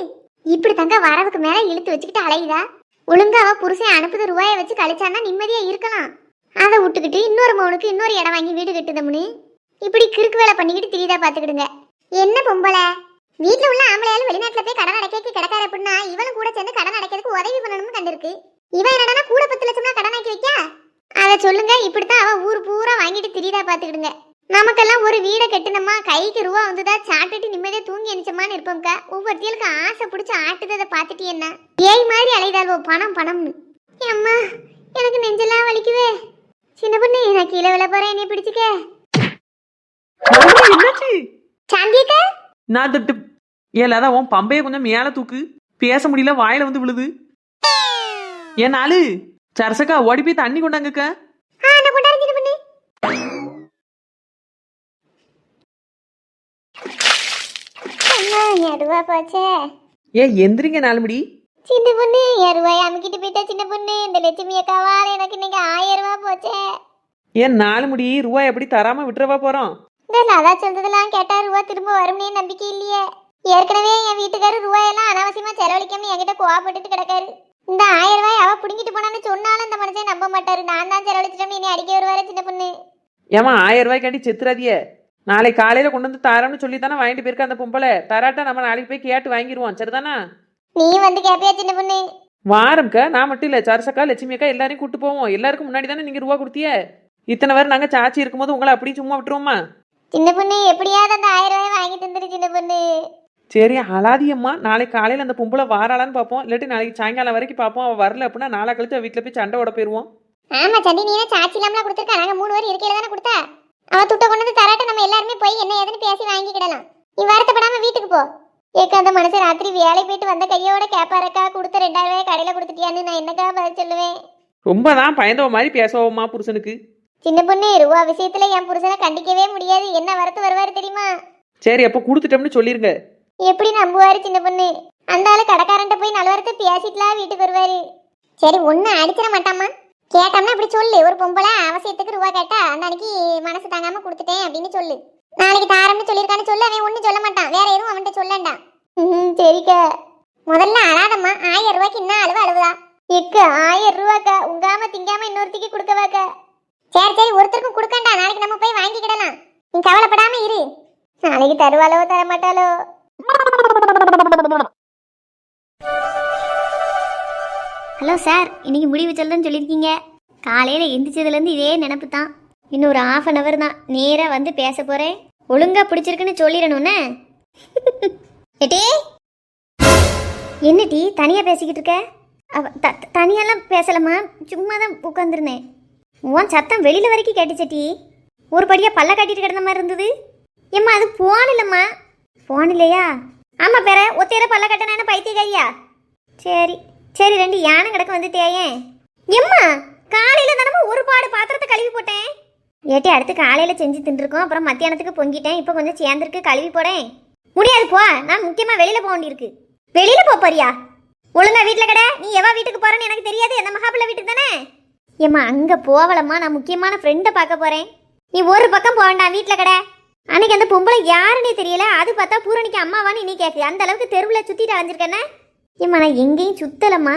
இப்படி தங்க வரவுக்கு மேல இழுத்து வச்சுக்கிட்டு அலையுதா. ஒழுங்கா அவ புருஷன் அனுப்புத ரூபாயை வச்சு கழிச்சான்னா நிம்மதியா இருக்கலாம். அதை விட்டுக்கிட்டு இன்னொரு மவனுக்கு இன்னொரு இடம் வாங்கி வீடு கட்டுதம்னு இப்படி கிறுக்கு வேலை பண்ணிக்கிட்டு திரியுதா பாத்துக்கிடுங்க. என்ன பொம்பளை வீட்டுல உள்ள ஆம்பளையாலும் வெளிநாட்டுல போய் கடன் அடைக்க கிடக்கார அப்படின்னா இவனும் கூட சேர்ந்து கடன் அடைக்கிறதுக்கு உதவி பண்ணணும்னு கண்டிருக்கு. இவன் என்னடா கூட 10 லட்சம்னா கடன் ஆக்கி வைக்க. அதை சொல்லுங்க. இப்படித்தான் அவ ஊர் பூரா வாங்கிட்டு திரியுதா பாத்துக்கிடுங்க. நமக்கெல்லாம் ஒரு வீடை கட்டுனமா கைக்கு ரூபா வந்துதா சாப்பிட்டுட்டு நிம்மதியா தூங்கி எணிச்சமான்னு இருப்போம்க்கா. ஒவ்வொருத்தியலுக்கு ஆசை பிடிச்சி ஆட்டுதை பார்த்துட்டு என்ன ஏய் மாதிரி அலைதாள்வோ பணம்னு. அம்மா எனக்கு நெஞ்செல்லாம் வலிக்குவே. சின்ன பொண்ணு நான் கீழே விழ போறேன், என்னை பிடிச்சிக்க. என்னாச்சு சாந்தியக்கா? நான் தொட்டு ஏலாத உன் பம்பைய கொஞ்சம் மேல தூக்கு. பேச முடியல, வாயில வந்து விழுது. ஏன் நாளு சரசக்கா ஓடி போய் தண்ணி கொண்டாங்கக்கா. நான் கொண்டாரு சின்ன பொண்ணு. ரூபா போச்சே. எந்திரிங்க 4 மணி. சின்ன பொண்ணு ரூபாய் அமுக்கிட்டு போயிட்டா சின்ன பொண்ணு. இந்த லட்சுமி அக்காவால் எனக்கு இன்னைக்கு 1000 ரூபா போச்சே. ஏன் 4 மணி ரூபாய் எப்படி தராம விட்டுறவா போறோம்? இந்த லதா சொல்றதெல்லாம் கேட்டா ரூபா திரும்ப வரும்னே நம்பிக்கை இல்லையே. ஏற்கனவே என் வீட்டுக்காரர் ரூபாயெல்லாம் அனாவசியமா செலவழிக்காம என்கிட்ட கோவப்பட்டுட்டு கிடக்காரு. இந்த 1000 ரூபாய் அவ புடிங்கிட்டு போனான்னு சொன்னாலும் இந்த மனுஷன் நம்ப மாட்டாரு. நான் தான் செலவழிச்சிட்டோம்னு இனி அடிக்க வருவாரு சின்ன பொண்ணு. ஏமா 1000 ரூபாய்க்காண்டி செத்துறாதிய. நாளை காலையில கொண்டு வந்து தரம்னு சொல்லி தானே வாங்கிட்டு போயிருக்க அந்த பொம்பளை. தராட்டா நம்ம நாளைக்கு போய் கேட்டு வாங்கிடுவோம், சரிதானா? நீ வந்து கேப்பியா சின்ன பொண்ணு? வாரம்க்கா. நான் மட்டும் இல்ல, சரசக்கா லட்சுமி அக்கா எல்லாரையும் கூட்டு போவோம். எல்லாருக்கும் முன்னாடி தானே நீங்க ரூபா கொடுத்திய. இத்தனை பேர் நாங்க சாச்சி இருக்கும்போது உங்களை அப்படியே சும்மா விட்டுருவோமா? சின்ன பொண்ணு எப்படியாவது அந்த 1000 ரூபாய் வாங்கி தந்துரு சின்ன பொண்ணு. சரி அலாதியம்மா. நாளைக்கு காலையில அந்த பொம்பளை வாராளான்னு பார்ப்போம். இல்லாட்டி நாளைக்கு சாயங்காலம் வரைக்கும் பார்ப்போம். அவள் வரல அப்படின்னா நாளை கழிச்சு வீட்டில் போய் சண்டை ஓட போயிடுவோம். ஆமா சண்டி, நீ சாச்சி இல்லாமலாம் கொடுத்துருக்கா. நாங்க 3 பேர் இருக்கையில தானே கொடுத்தா. அவ துட்ட கொண்டு வந்து தராட்ட நம்ம எல்லாருமே போய் என்ன ஏதுன்னு பேசி வாங்கிக்கிடலாம். நீ வருத்தப்படாம வீட்டுக்கு போ. ஏக்க அந்த மனுஷன் ராத்திரி வேலை போயிட்டு வந்த கையோட கேப்பாரக்கா கொடுத்த 2000 ரூபாய் கடையில கொடுத்துட்டியான்னு நான் என்னக்கா பதில் சொல்லுவேன்? ரொம்ப தான் பயந்தவ மாதிரி பேசுவோம்மா புருஷனுக்கு. சின்ன பொண்ணு, ரூபா விஷயத்துல என் புருஷனை கண்டிக்கவே முடியாது. என்ன வரத்து வருவாரு தெரியுமா? சரி அப்போ கொடுத்துட்டோம்னு சொல்லிருங்க. எப்படி நம்புவாரு சின்ன பொண்ணு? அந்த ஆளு கடைக்காரன்ட்ட போய் நலவரத்தை பேசிட்டுலாம் வீட்டுக்கு வருவாரு. சரி ஒண்ணு அடிச்சிட மாட்டாமா. கேட்டோம்னா இப்படி சொல்லு, ஒரு பொம்பளை அவசியத்துக்கு ரூபா கேட்டா அந்த அன்னைக்கு மனசு தாங்காம கொடுத்துட்டேன் அப்படின்னு சொல்லு. நாளைக்கு தாரம்னு சொல்லியிருக்கான்னு சொல்லு. அவன் ஒன்னும் சொல்ல மாட்டான், வேற எதுவும் அவன்கிட்ட சொல்லண்டா. சரிக்கா. முதல்ல அழாதம்மா. 1000 ரூபாய்க்கு என்ன அழுவ அழுவுதா? எக்கு 1000 ரூபாக்கா உங்காம திங்காம இன்னொருத்திக்கு கொடுக்கவாக்கா. சரி சரி, ஒருத்தருக்கும் கொடுக்கண்டா. நாளைக்கு நம்ம போய் வாங்கிக்கிடலாம். நீ கவலைப்படாம இரு. நாளைக்கு தருவாளோ தர மாட்டாளோ? ஹலோ சார், இன்னைக்கு முடிவு சொல்றேன்னு சொல்லியிருக்கீங்க. காலையில் எந்திரிச்சதுலேருந்து இதே நினப்பு தான். இன்னும் ஒரு 1/2 hour தான், நேராக வந்து பேச போகிறேன். ஒழுங்காக பிடிச்சிருக்குன்னு சொல்லிடணும்னே. ஏட்டி, என்ன டீ தனியாக பேசிக்கிட்டு இருக்க? தனியெல்லாம் பேசலம்மா, சும்மா தான் உட்காந்துருந்தேன். உன் சத்தம் வெளியில் வரைக்கும் கேட்டுச்சு டீ. ஒரு படியாக பல்ல காட்டிட்டு கிடந்த மாதிரி இருந்தது. ஏம்மா அது போன் இல்லைம்மா. போன் இல்லையா? ஆமாம் பேர ஒத்தையில பல்ல கட்டினா பைத்தியக்காரியா? சரி சரி, 2 யானை கிடக்க வந்து தேயேன். எம்மா காலையில் தானம்மா ஒரு பாடு பாத்திரத்தை கழுவி போட்டேன். ஏட்டி அடுத்து காலையில் செஞ்சு தின்றுருக்கோம், அப்புறம் மத்தியானத்துக்கு பொங்கிட்டேன். இப்போ கொஞ்சம் சேர்ந்துருக்கு, கழுவி போடேன். முடியாது போ, நான் முக்கியமாக வெளியில் போக வேண்டியிருக்கு. வெளியில் போறியா? ஒழுங்கா வீட்டில் கடை. நீ எவா வீட்டுக்கு போறேன்னு எனக்கு தெரியாது. அந்த மகாபிள்ளை வீட்டுக்கு தானே? ஏம்மா அங்கே போகலம்மா, நான் முக்கியமான ஃப்ரெண்டை பார்க்க போகிறேன். நீ ஒரு பக்கம் போக வேண்டாம், வீட்டில் கடை. அன்னைக்கு அந்த பொம்பளை யாருன்னே தெரியல, அது பார்த்தா பூரணிக்கு அம்மாவான்னு நீ கேட்கு. அந்த அளவுக்கு தெருவில் சுற்றிட்டு அலைஞ்சிருக்கேன்னு. ஏம்மா நான் எங்கேயும் சுத்தலம்மா.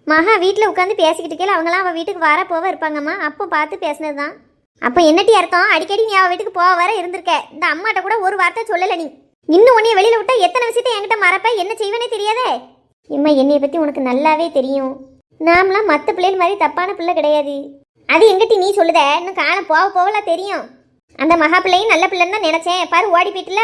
மகா வீட்டில் உட்காந்து பேசிக்கிட்டு இருக்கல, அவங்களாம் அவள் வீட்டுக்கு வர போக இருப்பாங்கம்மா. அப்போ பார்த்து பேசினது தான். அப்போ என்னட்டி அர்த்தம்? அடிக்கடி நீ அவள் வீட்டுக்கு போக வர இருந்திருக்க. இந்த அம்மாட்ட கூட ஒரு வார்த்தை சொல்லலை நீ. இன்னும் உன்னைய வெளியில் விட்டா எத்தனை விஷயத்தை என்கிட்ட மறப்ப, என்ன செய்வனே தெரியாதே. இம்மா என்னைய பற்றி உனக்கு நல்லாவே தெரியும். நாமலாம் மற்ற பிள்ளைகள் மாதிரி தப்பான பிள்ளை கிடையாது. அது எங்கிட்ட நீ சொல்லுத, இன்னும் காலம் போக போகலாம் தெரியும். அந்த மகா பிள்ளையும் நல்ல பிள்ளைன்னு தான் நினச்சேன். பாரு ஓடி போயிட்டுல.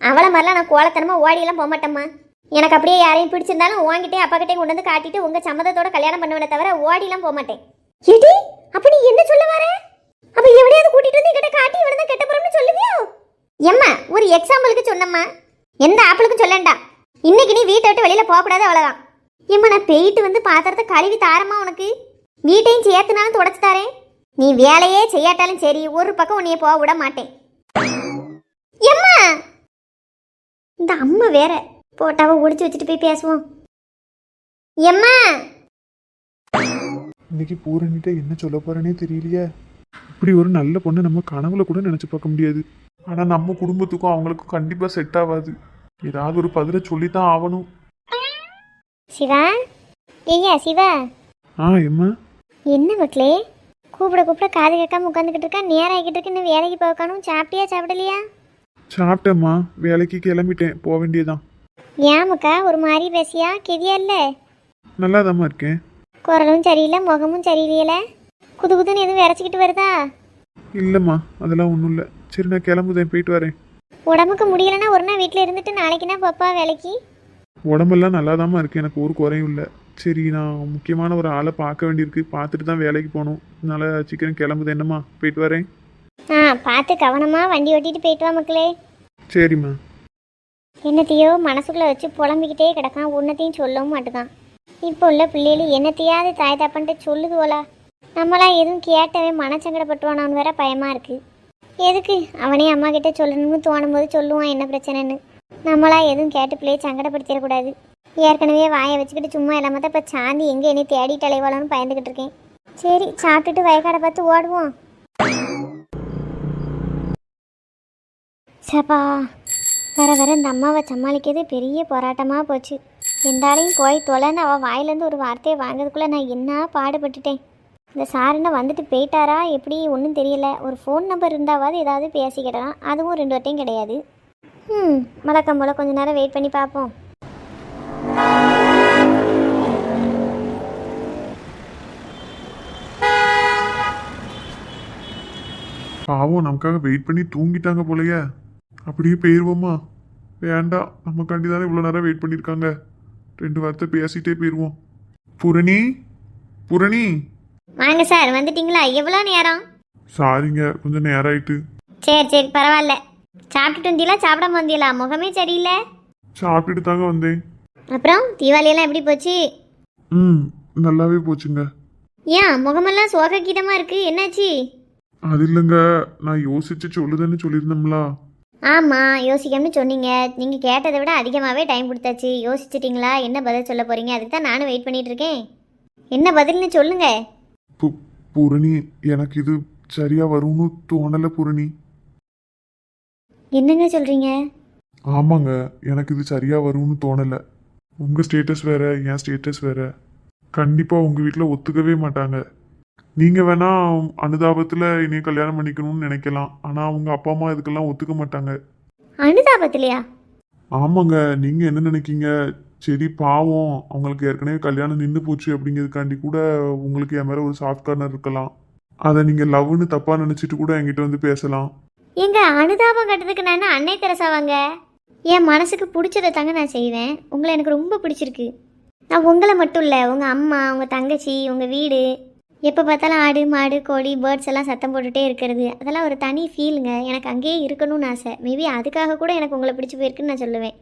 அவளை மாதிரிலாம் நான் கோலத்தனமாக ஓடியெல்லாம் போக மாட்டேம்மா. எனக்கு அப்படியே யாரையும் பிடிச்சிருந்தாலும் உங்ககிட்டே அப்பா கிட்டே கொண்டு வந்து காட்டிட்டு உங்கள் சம்மதத்தோட கல்யாணம் பண்ணுவனே தவிர ஓடிலாம் போக மாட்டேன். ஏடி அப்ப நீ என்ன சொல்ல வர? அப்ப எவனையாவது கூட்டிட்டு வந்து கிட்ட காட்டி இவனை தான் கெட்ட போறோம்னு சொல்லுவியோ? எம்மா ஒரு எக்ஸாம்பிளுக்கு சொன்னம்மா, எந்த ஆப்பிளுக்கும் சொல்லண்டா. இன்னைக்கு நீ வீட்டை விட்டு வெளியில போகக்கூடாது, அவ்வளவுதான். ஏம்மா நான் போயிட்டு வந்து பாத்திரத்தை கழுவி தாரமா உனக்கு. வீட்டையும் சேர்த்துனாலும் தொடச்சு தாரேன். நீ வேலையே செய்யாட்டாலும் சரி, ஒரு பக்கம் உன்னைய போக விட மாட்டேன். எம்மா இந்த அம்மா வேற போட்டாவை ஒடிச்சு வச்சுட்டு போய் பேசுவோம். எம்மா இன்னைக்கு பூரணிட்ட என்ன சொல்ல போறேனே தெரியலையே. இப்படி ஒரு நல்ல பொண்ணை நம்ம கனவுல கூட நினைச்சு பார்க்க முடியாது. ஆனா நம்ம குடும்பத்துக்கும் அவங்களுக்கும் கண்டிப்பா செட் ஆகாது. ஏதாவது ஒரு பதில சொல்லித்தான் ஆகணும். சிவா, ஐயா சிவா. எம்மா என்ன மக்களே கூப்பிட கூப்பிட காது கேட்காம உட்காந்துக்கிட்டு இருக்கா? நேரம் ஆகிட்டு இருக்கு, இன்னும் வேலைக்கு போகணும். சாப்பிட்டியா சாப்பிடலையா? சாப்பிட்டேம்மா, வேலைக்கு கிளம்பிட்டேன், போக வேண்டியதான். ஏமாக்கா ஒரு மாதிரி பேசியா? கெதியா இல்லை? நல்லாதாம்மா இருக்கேன். குரலும் சரியில்லை, முகமும் சரியில்லையில. குது குதுன்னு எதுவும் விரைச்சிக்கிட்டு வருதா? இல்லைம்மா அதெல்லாம் ஒன்றும் இல்லை. சரி நான் கிளம்புதேன், போயிட்டு வரேன். உடம்புக்கு முடியலன்னா ஒரு நாள் வீட்டில் இருந்துட்டு நாளைக்குன்னா பாப்பா வேலைக்கு. உடம்பெல்லாம் நல்லாதாம்மா இருக்கு, எனக்கு ஒரு குறையும் இல்லை. சரி நான் முக்கியமான ஒரு ஆளை பார்க்க வேண்டியிருக்கு, பார்த்துட்டு தான் வேலைக்கு போகணும். அதனால சீக்கிரம் கிளம்புது. என்னம்மா போயிட்டு வரேன். பார்த்து கவனமா வண்டி ஓட்டிட்டு போயிட்டு வா மக்களே. சரிம்மா. என்னத்தையோ மனசுக்குள்ளே வச்சு புலம்பிக்கிட்டே கிடக்கான், ஒன்றத்தையும் சொல்லவும் மாட்டுதான். இப்போ உள்ள பிள்ளைகள் என்னத்தையாவது தாய் தப்பன்ட்டு சொல்லுதுவோலா. நம்மளாம் எதுவும் கேட்டவே மனச்சங்கடப்பட்டுவானான்னு வேற பயமாக இருக்குது. எதுக்கு அவனே அம்மா கிட்ட சொல்லணும்னு தோணும் போது சொல்லுவான் என்ன பிரச்சனைன்னு. நம்மளா எதுவும் கேட்டு பிள்ளையை சங்கடப்படுத்திடக்கூடாது. ஏற்கனவே வாயை வச்சுக்கிட்டு சும்மா இல்லாம தான் இப்போ சாந்தி எங்கே என்னை தேடிட்டு அலைவாளோன்னு பயந்துக்கிட்டு இருக்கேன். சரி சாப்பிட்டுட்டு வயக்காடை பார்த்து ஓடுவோம். சப்பா வர வர இந்த அம்மாவை சமாளிக்கிறது பெரிய போராட்டமாக போச்சு. எந்தாலையும் போய் தொலைன்னு அவள் வாயிலேருந்து ஒரு வார்த்தையை வாங்கிறதுக்குள்ளே நான் என்ன பாடுபட்டுட்டேன். இந்த சாருன்னா வந்துட்டு போயிட்டாரா எப்படி ஒன்றும் தெரியல. ஒரு ஃபோன் நம்பர் இருந்தாவது ஏதாவது பேசிக்கிடலாம், அதுவும் 2 வட்டையும் கிடையாது. வழக்கம் போல் கொஞ்ச நேரம் வெயிட் பண்ணி பார்ப்போம். பாவம் நமக்காக வெயிட் பண்ணி தூங்கிட்டாங்க போலயே. அப்படியே போயிடுவோமா? வேண்டாம், நமக்காண்டி தானே இவ்வளோ நேரம் வெயிட் பண்ணியிருக்காங்க. 2 வார்த்தை பேசிட்டே போயிடுவோம். பூரணி பூரணி. வாங்க சார், வந்துட்டீங்களா? எவ்வளோ நேரம்? சாரிங்க, கொஞ்சம் நேரம் ஆயிட்டு. சரி சரி பரவாயில்ல. சாப்பிட்டுட்டு வந்தீங்களா சாப்பிடாம வந்தீங்களா? முகமே சரியில்லை. சாப்பிட்டுட்டு தாங்க வந்தேன். அப்புறம் தீபாவளியெல்லாம் எப்படி போச்சு? ம், நல்லாவே போச்சுங்க. ஏன் முகமெல்லாம் சோககீதமா இருக்கு, என்னாச்சு? அது இல்லைங்க, நான் யோசிச்சு சொல்லுதேன்னு சொல்லியிருந்தோம்ல. ஆமாம், யோசிக்காமனு சொன்னீங்க. நீங்கள் கேட்டதை விட அதிகமாகவே டைம் கொடுத்தாச்சு. யோசிச்சிட்டிங்களா? என்ன பதில் சொல்ல போகிறீங்க? அதுக்கு தான் நானும் வெயிட் பண்ணிட்டு இருக்கேன். என்ன பதில்னு சொல்லுங்க. பூரணி, எனக்கு இது சரியா வரும்னு தோணலை பூரணி. என்னங்க சொல்கிறீங்க? ஆமாங்க, எனக்கு இது சரியா வரும்னு தோணலை. உங்க ஸ்டேட்டஸ் வேற, என் ஸ்டேட்டஸ் வேற. கண்டிப்பா உங்க வீட்டில் ஒத்துக்கவே மாட்டாங்க. நீங்க வேணா அனுதாபத்துல என்னைய கல்யாணம் பண்ணிக்கணும்னு நினைக்கலாம், ஆனா உங்க அப்பா அம்மா இதுக்கெல்லாம் ஒத்துக்க மாட்டாங்க. அனுதாபத்திலையா? ஆமாங்க, நீங்க என்ன நினைக்கீங்க? சரி பாவம், அவங்களுக்கு ஏற்கனவே கல்யாணம் நின்று போச்சு அப்படிங்கிறதுக்காண்டி கூட உங்களுக்கு என் மேல ஒரு சாஃப்ட் கார்னர் இருக்கலாம். அதை நீங்க லவ்னு தப்பா நினைச்சிட்டு கூட என்கிட்ட வந்து பேசலாம். எங்க அனுதாபம் கட்டுறதுக்கு நான் என்ன அன்னை தெரசாவாங்க? என் மனசுக்கு பிடிச்சதை தாங்க நான் செய்வேன். உங்களை எனக்கு ரொம்ப பிடிச்சிருக்கு. நான் உங்களை மட்டும் இல்லை, உங்கள் அம்மா, உங்கள் தங்கச்சி, உங்கள் வீடு, எப்போ பார்த்தாலும் ஆடு மாடு கோழி பேர்ட்ஸ் எல்லாம் சத்தம் போட்டுகிட்டே இருக்கிறது, அதெல்லாம் ஒரு தனி ஃபீலுங்க. எனக்கு அங்கேயே இருக்கணும்னு ஆசை. மேபி அதுக்காக கூட எனக்கு உங்களை பிடிச்சி போயிருக்குன்னு நான் சொல்லுவேன்.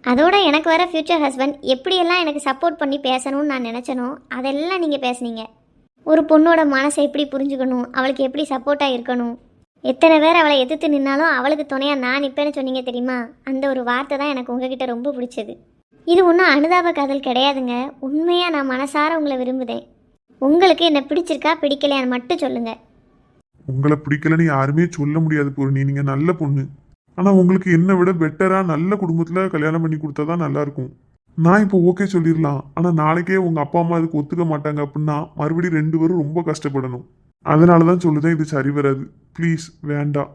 அதோட எனக்கு வர ஃப்யூச்சர் ஹஸ்பண்ட் எப்படியெல்லாம் எனக்கு சப்போர்ட் பண்ணி பேசணும்னு நான் நினச்சனோ அதெல்லாம் நீங்கள் பேசுனீங்க. ஒரு பொண்ணோட மனசை எப்படி புரிஞ்சுக்கணும், அவளுக்கு எப்படி சப்போர்ட்டாக இருக்கணும், எத்தனை பேர் அவளை எதிர்த்து நின்னாலும் அவளுக்கு துணையாக நான் நிற்பேன்னு சொன்னீங்க தெரியுமா? அந்த ஒரு வார்த்தை தான் எனக்கு உங்ககிட்ட ரொம்ப பிடிச்சது. இது ஒன்றும் அனுதாப காதல் கிடையாதுங்க. உண்மையாக நான் மனசார உங்களை விரும்புதேன். உங்களுக்கு என்ன பிடிச்சிருக்கா பிடிக்கலையான்னு மட்டும் சொல்லுங்க. உங்களை பிடிக்கலன்னு யாருமே சொல்ல முடியாது பூரணி, நீங்க நல்ல பொண்ணு. ஆனா உங்களுக்கு என்னை விட பெட்டரா நல்ல குடும்பத்துல கல்யாணம் பண்ணி கொடுத்தாதான் நல்லா இருக்கும். நான் இப்போ ஓகே சொல்லிடலாம், ஆனா நாளைக்கே உங்க அப்பா அம்மா இதுக்கு ஒத்துக்க மாட்டாங்க அப்படின்னா மறுபடியும் 2 பேரும் ரொம்ப கஷ்டப்படணும். அதனாலதான் சொல்லுதேன், இது சரி வராது. ப்ளீஸ் வேண்டாம்.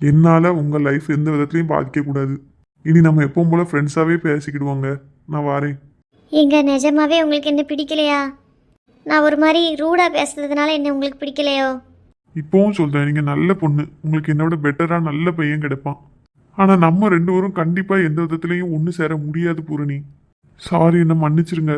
என்னால உங்க லைஃப் எந்த விதத்துலையும் பாதிக்க கூடாது. இனி நம்ம எப்பவும் போல ஃப்ரெண்ட்ஸாவே பேசிக்கிடுவாங்க. நான் வாரேன். எங்க நிஜமாவே உங்களுக்கு என்ன பிடிக்கலையா? நான் ஒரு மாதிரி ரூடாக பேசுறதுனால என்ன உங்களுக்கு பிடிக்கலையோ? இப்போவும் சொல்றேன், நீங்க நல்ல பொண்ணு. உங்களுக்கு என்னை விட பெட்டரா நல்ல பையன் கிடைப்பான். ஆனா நம்ம 2 பேரும் கண்டிப்பா எந்த விதத்துலையும் ஒன்று சேர முடியாது பூரணி. சாரி, என்ன மன்னிச்சிருங்க.